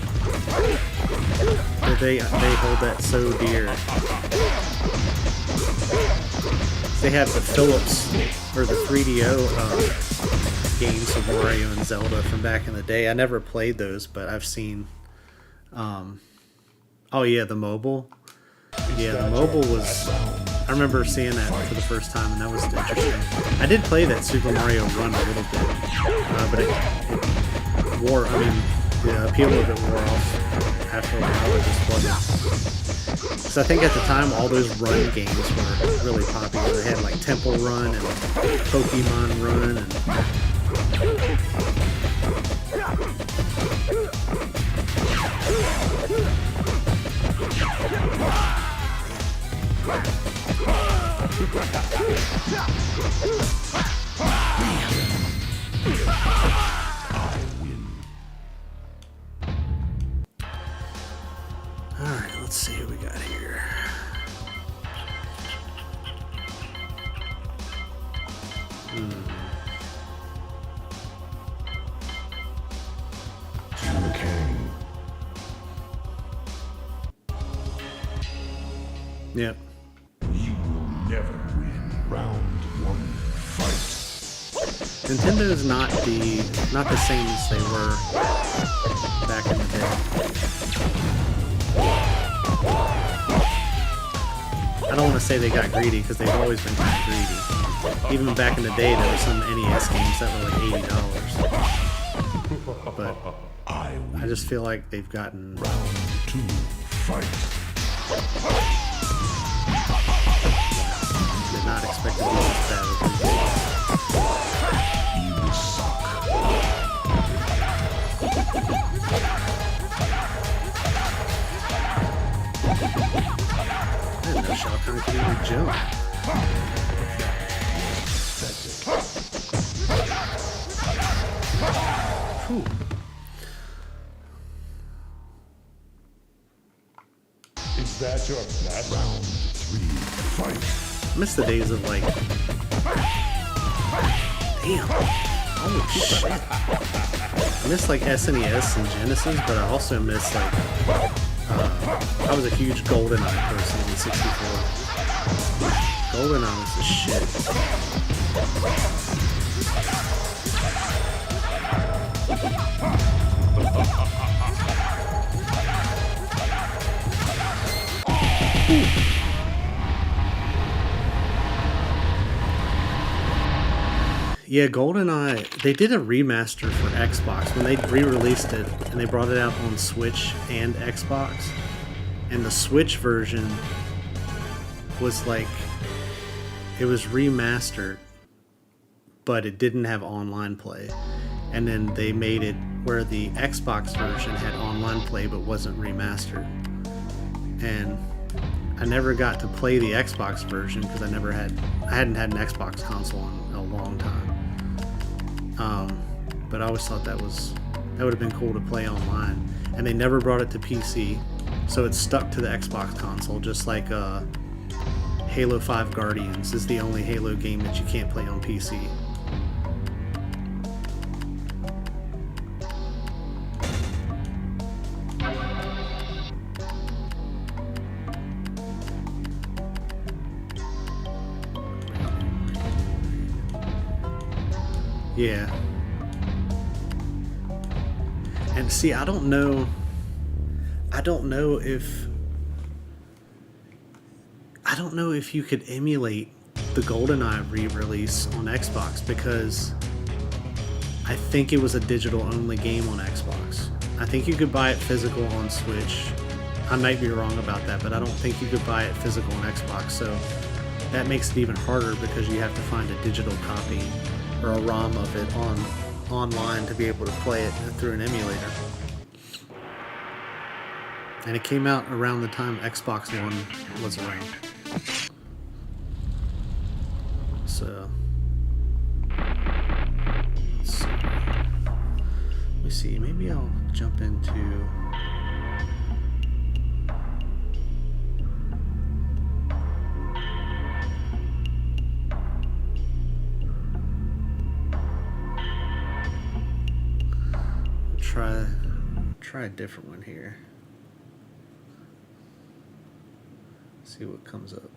But they hold that so dear. They have the Philips, or the 3DO games of Mario and Zelda from back in the day. I never played those, but I've seen... oh yeah, the mobile. Yeah, the mobile was... I remember seeing that for the first time, and that was interesting. I did play that Super Mario Run a little bit, but it wore... I mean, the appeal of it wore off after a while. It just wasn't... Because I think at the time, all those run games were really popular. They had like Temple Run and Pokemon Run and... I win. Alright, let's see what we got here. Yep. You will never win. Round one, fight. Nintendo's not the same as they were back in the day. I don't want to say they got greedy because they've always been kind of greedy. Even back in the day, there were some NES games that were like $80. But I just feel like they've gotten. Round two, fight. Did not expect to be this bad with these games. You will suck. I didn't know Shao Kahn could even jump. Whew. Is that your best? Round three, fight. I miss the days of like. Damn. Holy shit. I miss like SNES and Genesis, but I also miss like. I was a huge GoldenEye person on 64. GoldenEye was the shit. Yeah, GoldenEye, they did a remaster for Xbox when they re-released it, and they brought it out on Switch and Xbox. And the Switch version was like, it was remastered, but it didn't have online play. And then they made it where the Xbox version had online play but wasn't remastered. And I never got to play the Xbox version because I hadn't had an Xbox console in a long time. But I always thought that would have been cool to play online. And they never brought it to PC, so it's stuck to the Xbox console, just like Halo 5 Guardians is the only Halo game that you can't play on PC. Yeah. And see, I don't know if you could emulate the GoldenEye re-release on Xbox, because I think it was a digital only game on Xbox. I think you could buy it physical on Switch. I might be wrong about that, but I don't think you could buy it physical on Xbox, so that makes it even harder because you have to find a digital copy or a ROM of it online to be able to play it through an emulator. And it came out around the time Xbox One was around. So let me see, maybe I'll jump into try a different one here. See what comes up.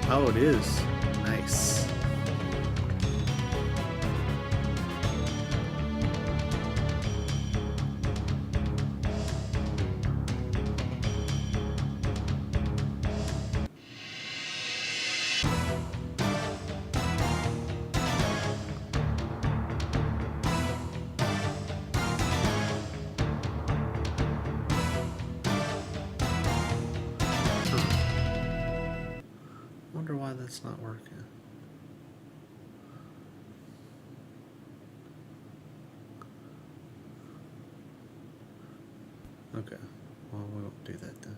Oh, it is. Nice. Wonder why that's not working. Okay, well, we won't do that then.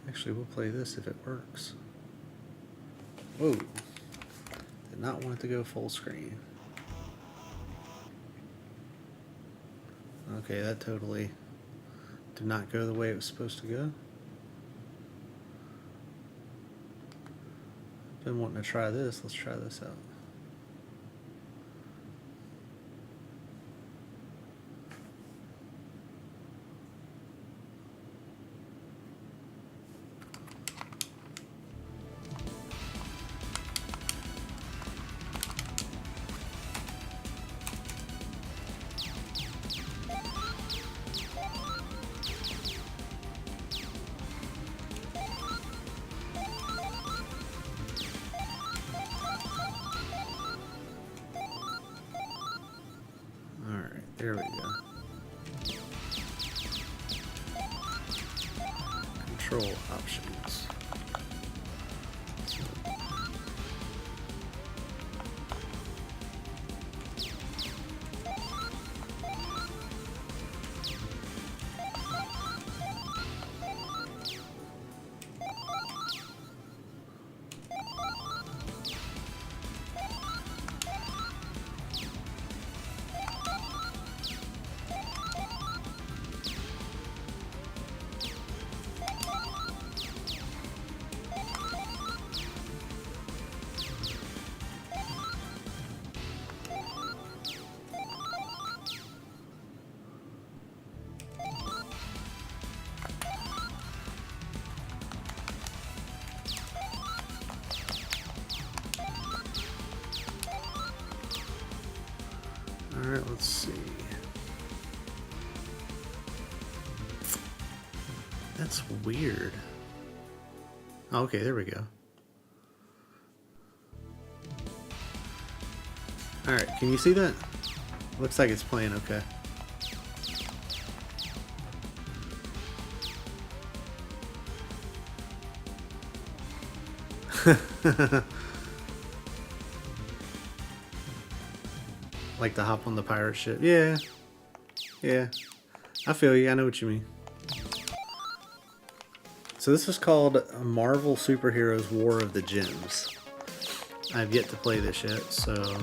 Actually, we'll play this if it works. Whoa. Did not want it to go full screen. Okay, that totally did not go the way it was supposed to go. Been wanting to try this. Let's try this out. There we go. Control options. Alright, let's see. That's weird. Oh, okay, there we go. Alright, can you see that? Looks like it's playing okay. Like to hop on the pirate ship. Yeah. Yeah. I feel you. I know what you mean. So this is called Marvel Superheroes War of the Gems. I have yet to play this yet, so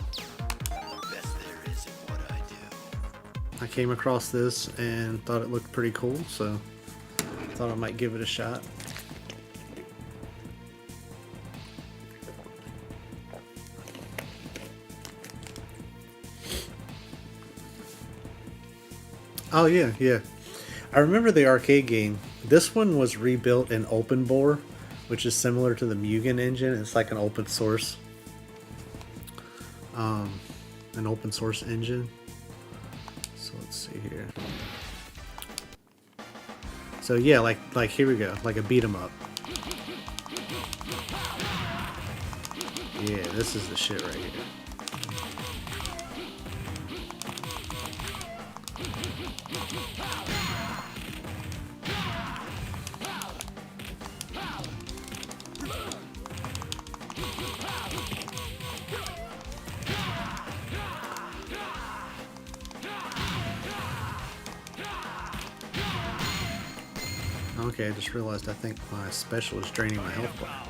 I came across this and thought it looked pretty cool, so thought I might give it a shot. Oh yeah, yeah. I remember the arcade game. This one was rebuilt in open bore, which is similar to the MUGEN engine. It's like an open source engine. So let's see here. So yeah, like here we go, like a beat 'em up. Yeah, this is the shit right here. Okay, I just realized I think my special is draining my health bar.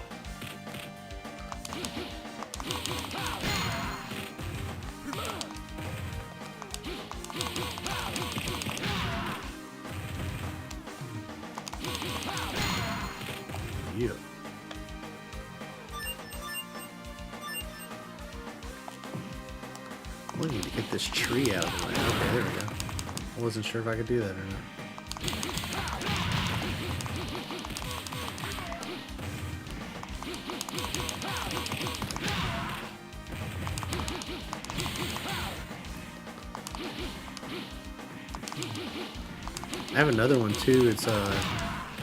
Yeah. We need to get this tree out of the way. Okay, there we go. I wasn't sure if I could do that or not. I have another one too. It's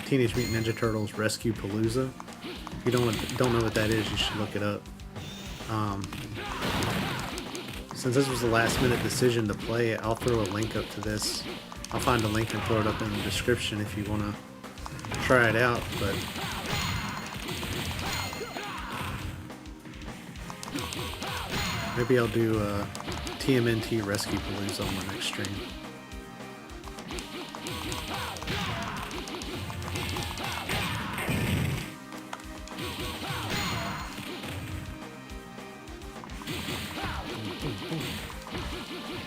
Teenage Mutant Ninja Turtles Rescue Palooza. If you don't know what that is, you should look it up. Since this was the last minute decision to play it, I'll throw a link up to this. I'll find a link and throw it up in the description if you want to try it out. But maybe I'll do TMNT Rescue Palooza on my next stream.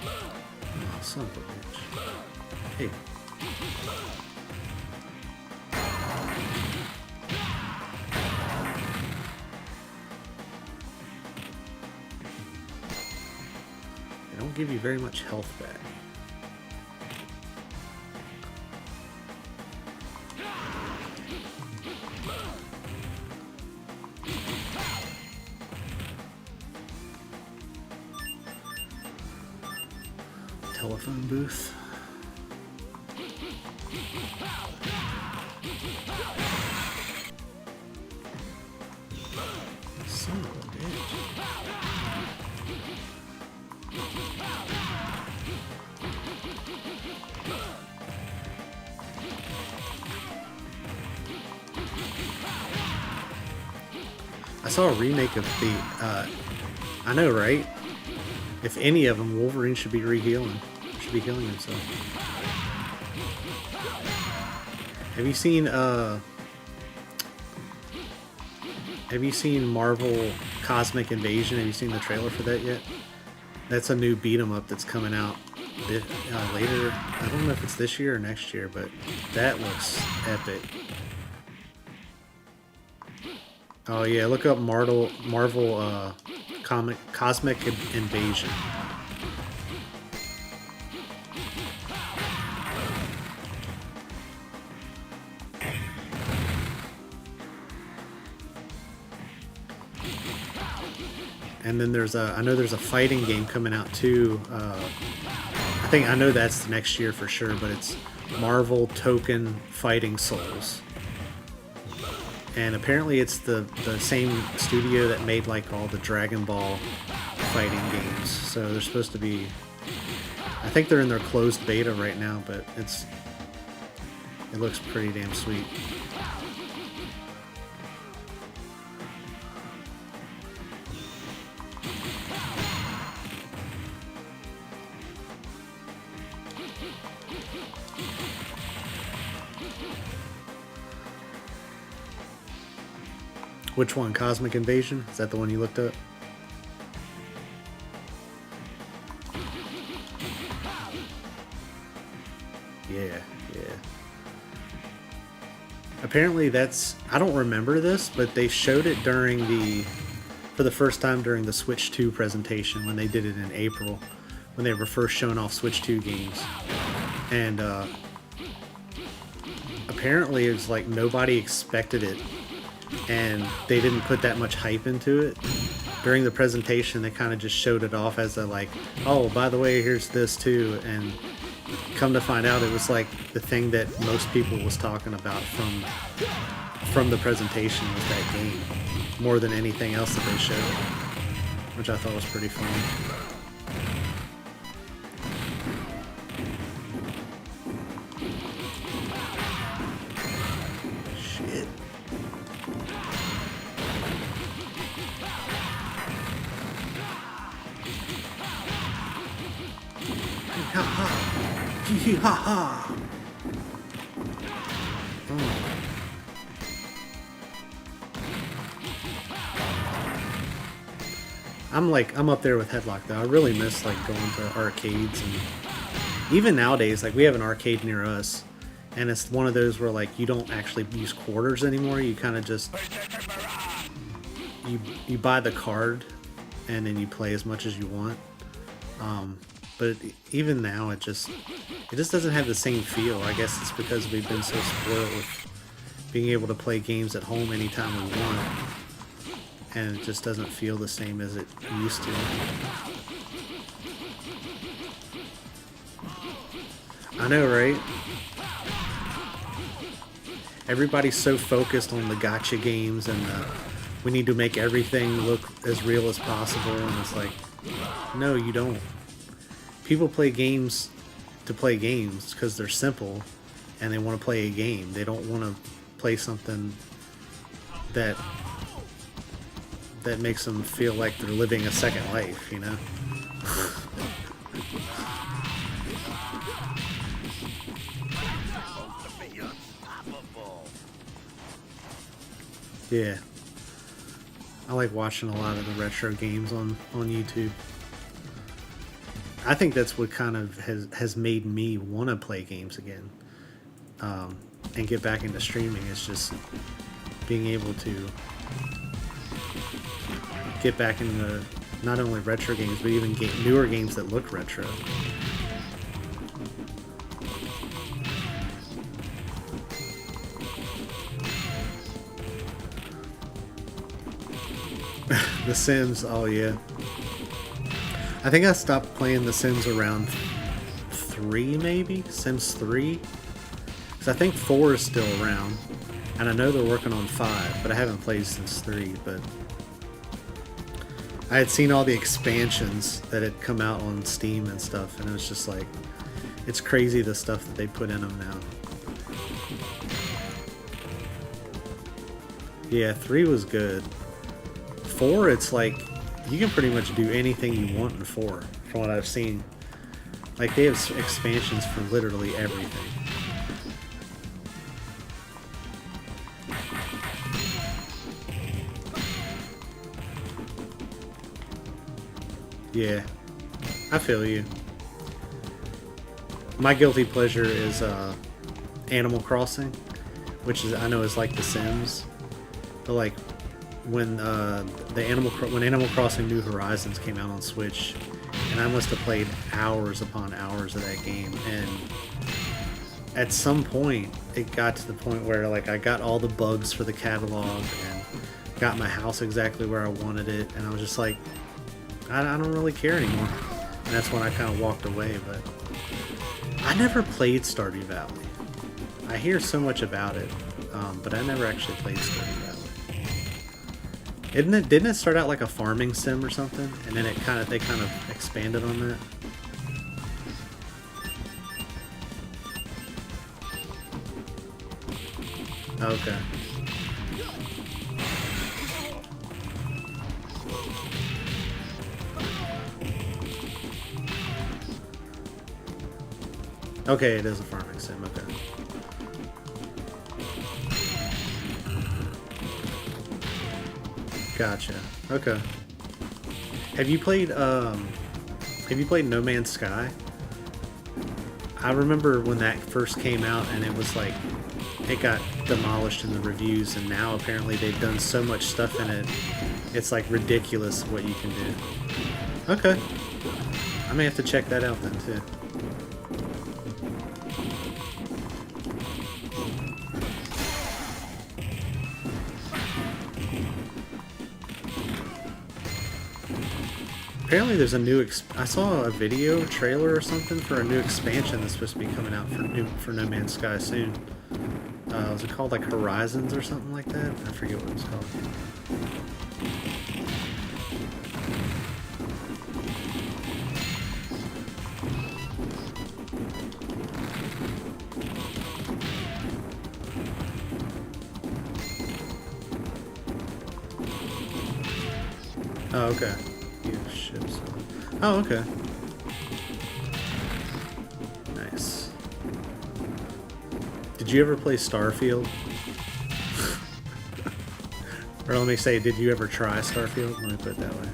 Oh, son of a bitch. Hey. They don't give you very much health back. Telephone booth. Son of a bitch. I saw a remake of the, I know, right? If any of them, Wolverine should be re-healing. Should be healing himself. Have you seen Marvel Cosmic Invasion? Have you seen the trailer for that yet? That's a new beat 'em up that's coming out later. I don't know if it's this year or next year, but that looks epic. Oh yeah, look up Marvel Cosmic Invasion. And then I know there's a fighting game coming out too. I know that's next year for sure, but it's Marvel Token Fighting Souls. And apparently it's the same studio that made like all the Dragon Ball fighting games. So they're supposed to be, I think they're in their closed beta right now, but it looks pretty damn sweet. Which one? Cosmic Invasion? Is that the one you looked up? Yeah. Apparently I don't remember this, but they showed it for the first time during the Switch 2 presentation when they did it in April, when they were first showing off Switch 2 games. And apparently it was like nobody expected it. And they didn't put that much hype into it. During the presentation, they kind of just showed it off as a like, oh, by the way, here's this too. And come to find out, it was like the thing that most people was talking about from the presentation was that game, more than anything else that they showed, which I thought was pretty funny. Ha ha! I'm up there with Headlock though. I really miss like going to arcades, and even nowadays, like we have an arcade near us, and it's one of those where like you don't actually use quarters anymore. You kind of just you buy the card, and then you play as much as you want. But even now, it just doesn't have the same feel. I guess it's because we've been so spoiled with being able to play games at home anytime we want, and it just doesn't feel the same as it used to. I know, right? Everybody's so focused on the gacha games and we need to make everything look as real as possible, and it's like, no, you don't. People play games to play games because they're simple and they want to play a game. They don't want to play something that makes them feel like they're living a second life, you know? Yeah. I like watching a lot of the retro games on YouTube. I think that's what kind of has made me want to play games again, and get back into streaming. It's just being able to get back into not only retro games, but even newer games that look retro. The Sims, oh yeah. I think I stopped playing The Sims around 3, maybe? Sims 3? Because I think 4 is still around. And I know they're working on 5, but I haven't played since 3, but... I had seen all the expansions that had come out on Steam and stuff, and it was just like... It's crazy the stuff that they put in them now. Yeah, 3 was good. 4, it's like... You can pretty much do anything you want in 4, from what I've seen. Like, they have expansions for literally everything. Yeah, I feel you. My guilty pleasure is Animal Crossing, which is, I know is like The Sims, but like when Animal Crossing New Horizons came out on Switch, and I must have played hours upon hours of that game, and at some point it got to the point where like I got all the bugs for the catalog and got my house exactly where I wanted it, and I was just like, I don't really care anymore. And that's when I kind of walked away, but I never played Stardew Valley. I hear so much about it, but I never actually played Stardew Valley. Didn't it start out like a farming sim or something? And then they kind of expanded on that? Okay. Okay, it is a farming sim, okay. Gotcha. Okay. Have you played No Man's Sky? I remember when that first came out and it was like it got demolished in the reviews, and now apparently they've done so much stuff in it. It's like ridiculous what you can do. Okay. I may have to check that out then too. Apparently there's a new I saw a video trailer or something for a new expansion that's supposed to be coming out for No Man's Sky soon. Was it called like Horizons or something like that? I forget what it was called. Oh, okay. Ships. Oh, okay. Nice. Did you ever play Starfield? Or let me say, did you ever try Starfield? Let me put it that way.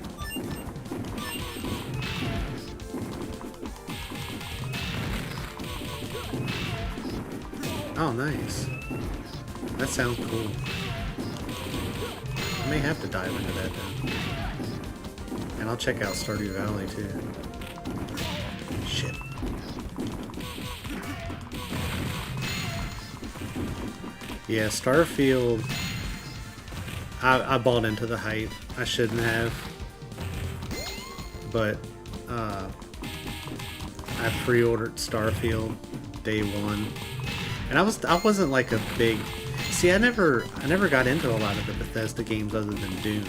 Oh, nice. That sounds cool. I may have to dive into that then. And I'll check out Stardew Valley too. Shit. Yeah, Starfield... I bought into the hype. I shouldn't have. But, I pre-ordered Starfield day one. And I wasn't like a big... See, I never got into a lot of the Bethesda games other than Doom.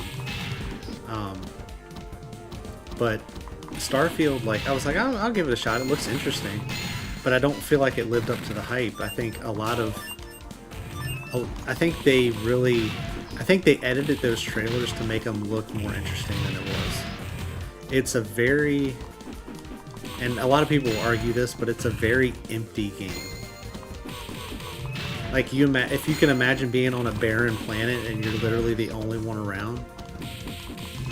But Starfield, like, I was like, I'll give it a shot. It looks interesting, but I don't feel like it lived up to the hype. I think I think they edited those trailers to make them look more interesting than it was. It's a very, and a lot of people argue this, but it's a very empty game. Like, if you can imagine being on a barren planet and you're literally the only one around,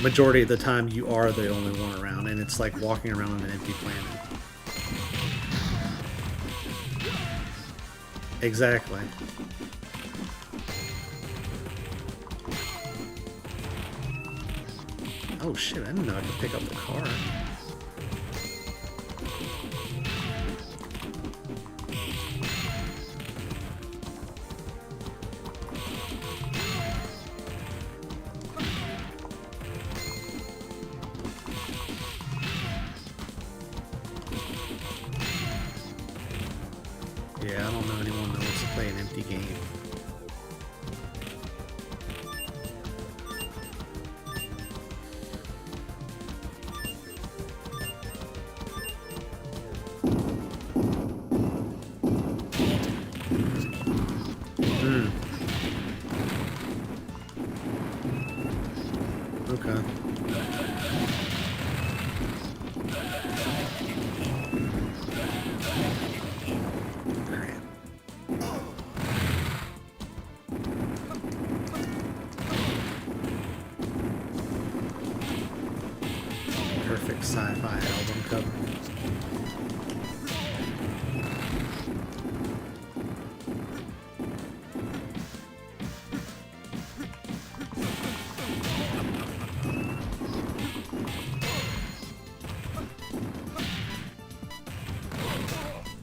majority of the time you are the only one around, and it's like walking around on an empty planet. Exactly. Oh shit, I didn't know I could pick up the car. Yeah, I don't know anyone that wants to play an empty game. Okay. Perfect sci-fi album cover.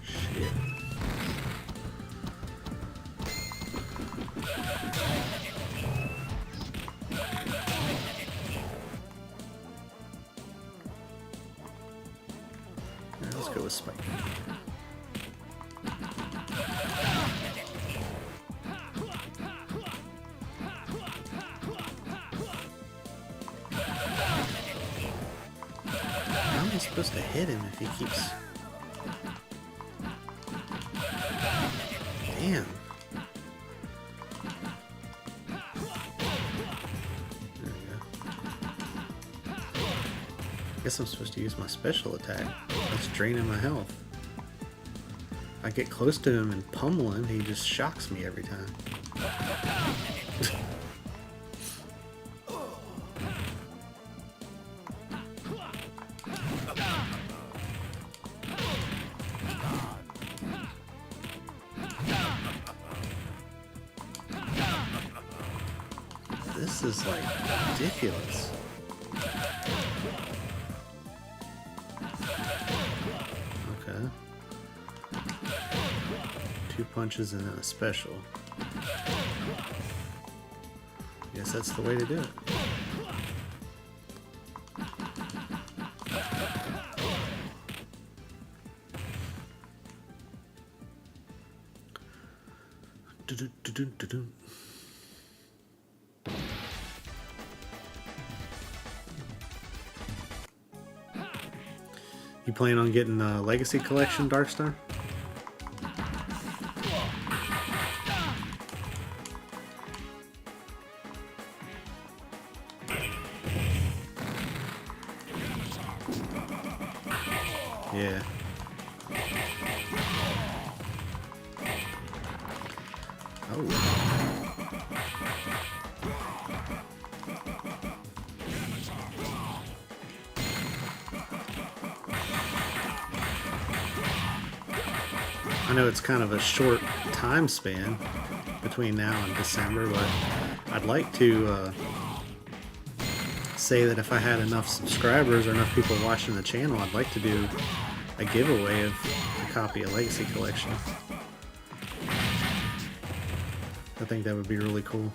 Shit. Alright, let's go with Spike. How am I supposed to hit him if he keeps... Damn. There we go. Guess I'm supposed to use my special attack. That's draining my health. If I get close to him and pummel him, he just shocks me every time. This is like ridiculous. Okay. 2 punches and then a special. Guess that's the way to do it. You plan on getting a Legacy Collection, Darkstar? Yeah. Oh. I know it's kind of a short time span between now and December, but I'd like to say that if I had enough subscribers or enough people watching the channel, I'd like to do a giveaway of a copy of Legacy Collection. I think that would be really cool.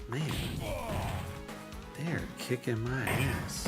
Man, they're kicking my ass.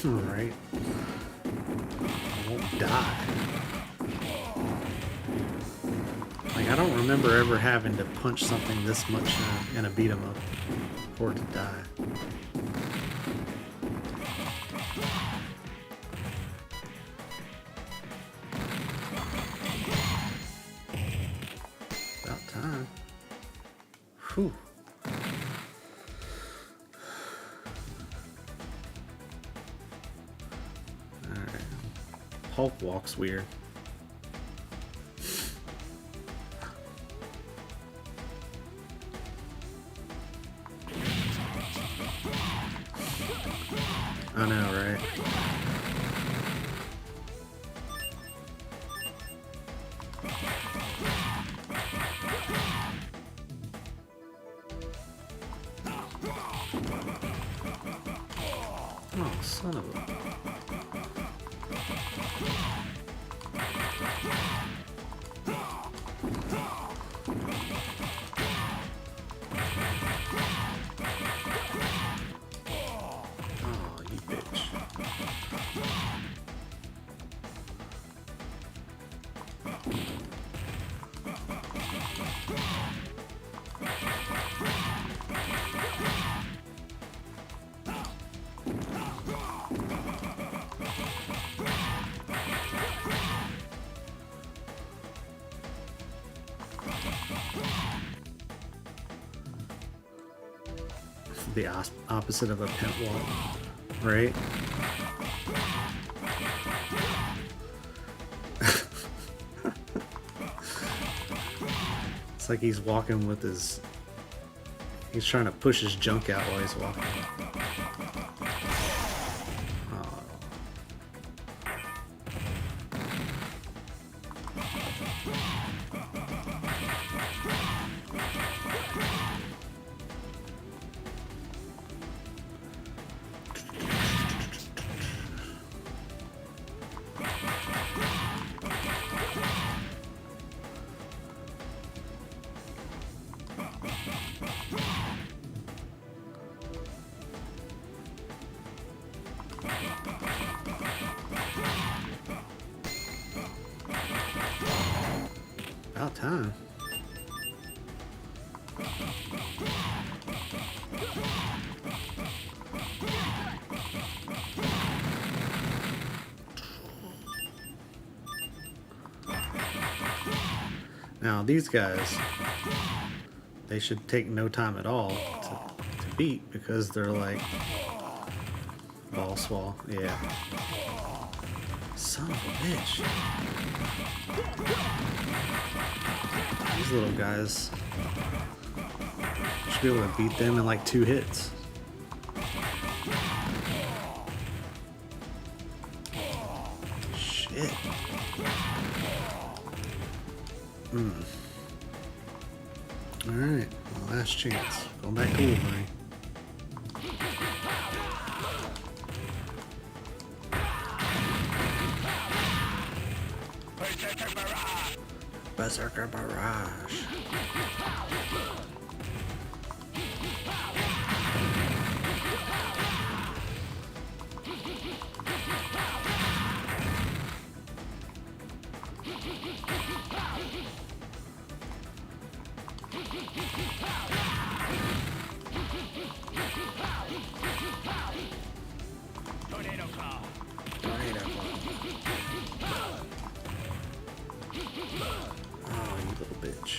Alright. I won't die. Like, I don't remember ever having to punch something this much in a beat 'em up for it to die. About time. Whew. Alright. Hulk walks weird. I know, right? Oh, son of a... Oh, you bitch. The opposite of a pent wall, right? It's like he's walking with his... He's trying to push his junk out while he's walking. Oh. About time. Now these guys, they should take no time at all to beat because they're like ball swall. Yeah. Son of a bitch. These little guys should be able to beat them in like 2 hits. Shit. Alright, last chance. Going back to Wolverine. Berserker Barrage. Tornado Claw. Oh, you little bitch.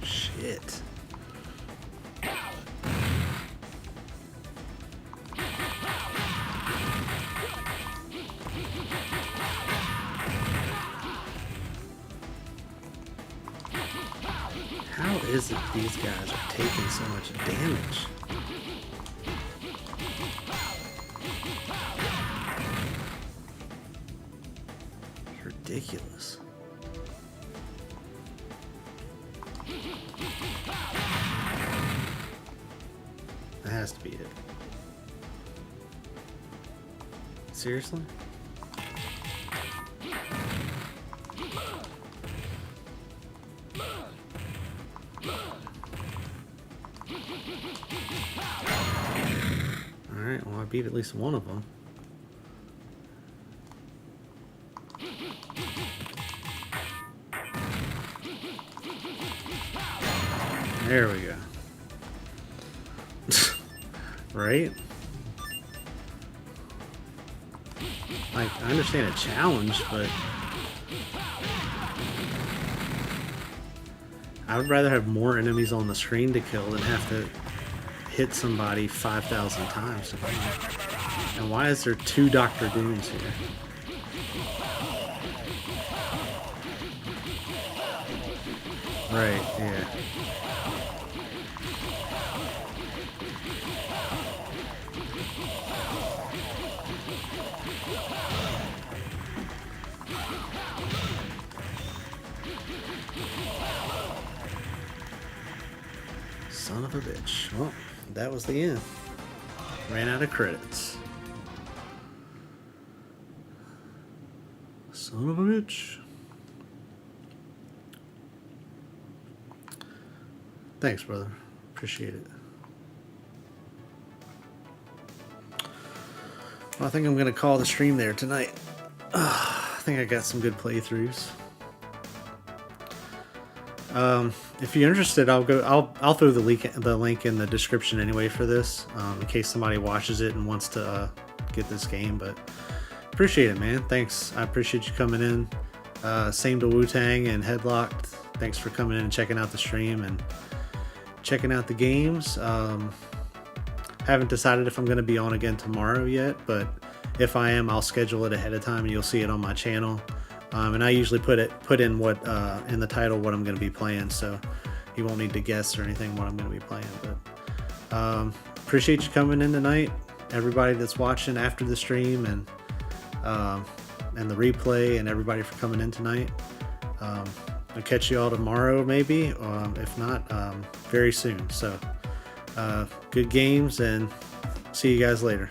Shit. How is it these guys are taking so much damage? It's ridiculous. That has to be it. Seriously? Alright, well I beat at least one of them. There we go. Right? Like, I understand a challenge, but I would rather have more enemies on the screen to kill than have to hit somebody 5,000 times. And why is there 2 Dr. Dooms here? Right, yeah. Son of a bitch. Well, that was the end. Ran out of credits. Son of a bitch. Thanks, brother. Appreciate it. Well, I think I'm gonna call the stream there tonight. I think I got some good playthroughs. If you're interested, I'll throw the link in the description anyway for this, in case somebody watches it and wants to get this game. But appreciate it, man. Thanks. I appreciate you coming in. Same to Wu-Tang and Headlocked. Thanks for coming in and checking out the stream and checking out the games. Haven't decided if I'm going to be on again tomorrow yet, but if I am, I'll schedule it ahead of time and you'll see it on my channel. And I usually put in what in the title what I'm going to be playing, so you won't need to guess or anything what I'm going to be playing. But appreciate you coming in tonight, everybody that's watching after the stream and the replay, and everybody for coming in tonight. I'll catch you all tomorrow, maybe, if not, very soon. So good games, and see you guys later.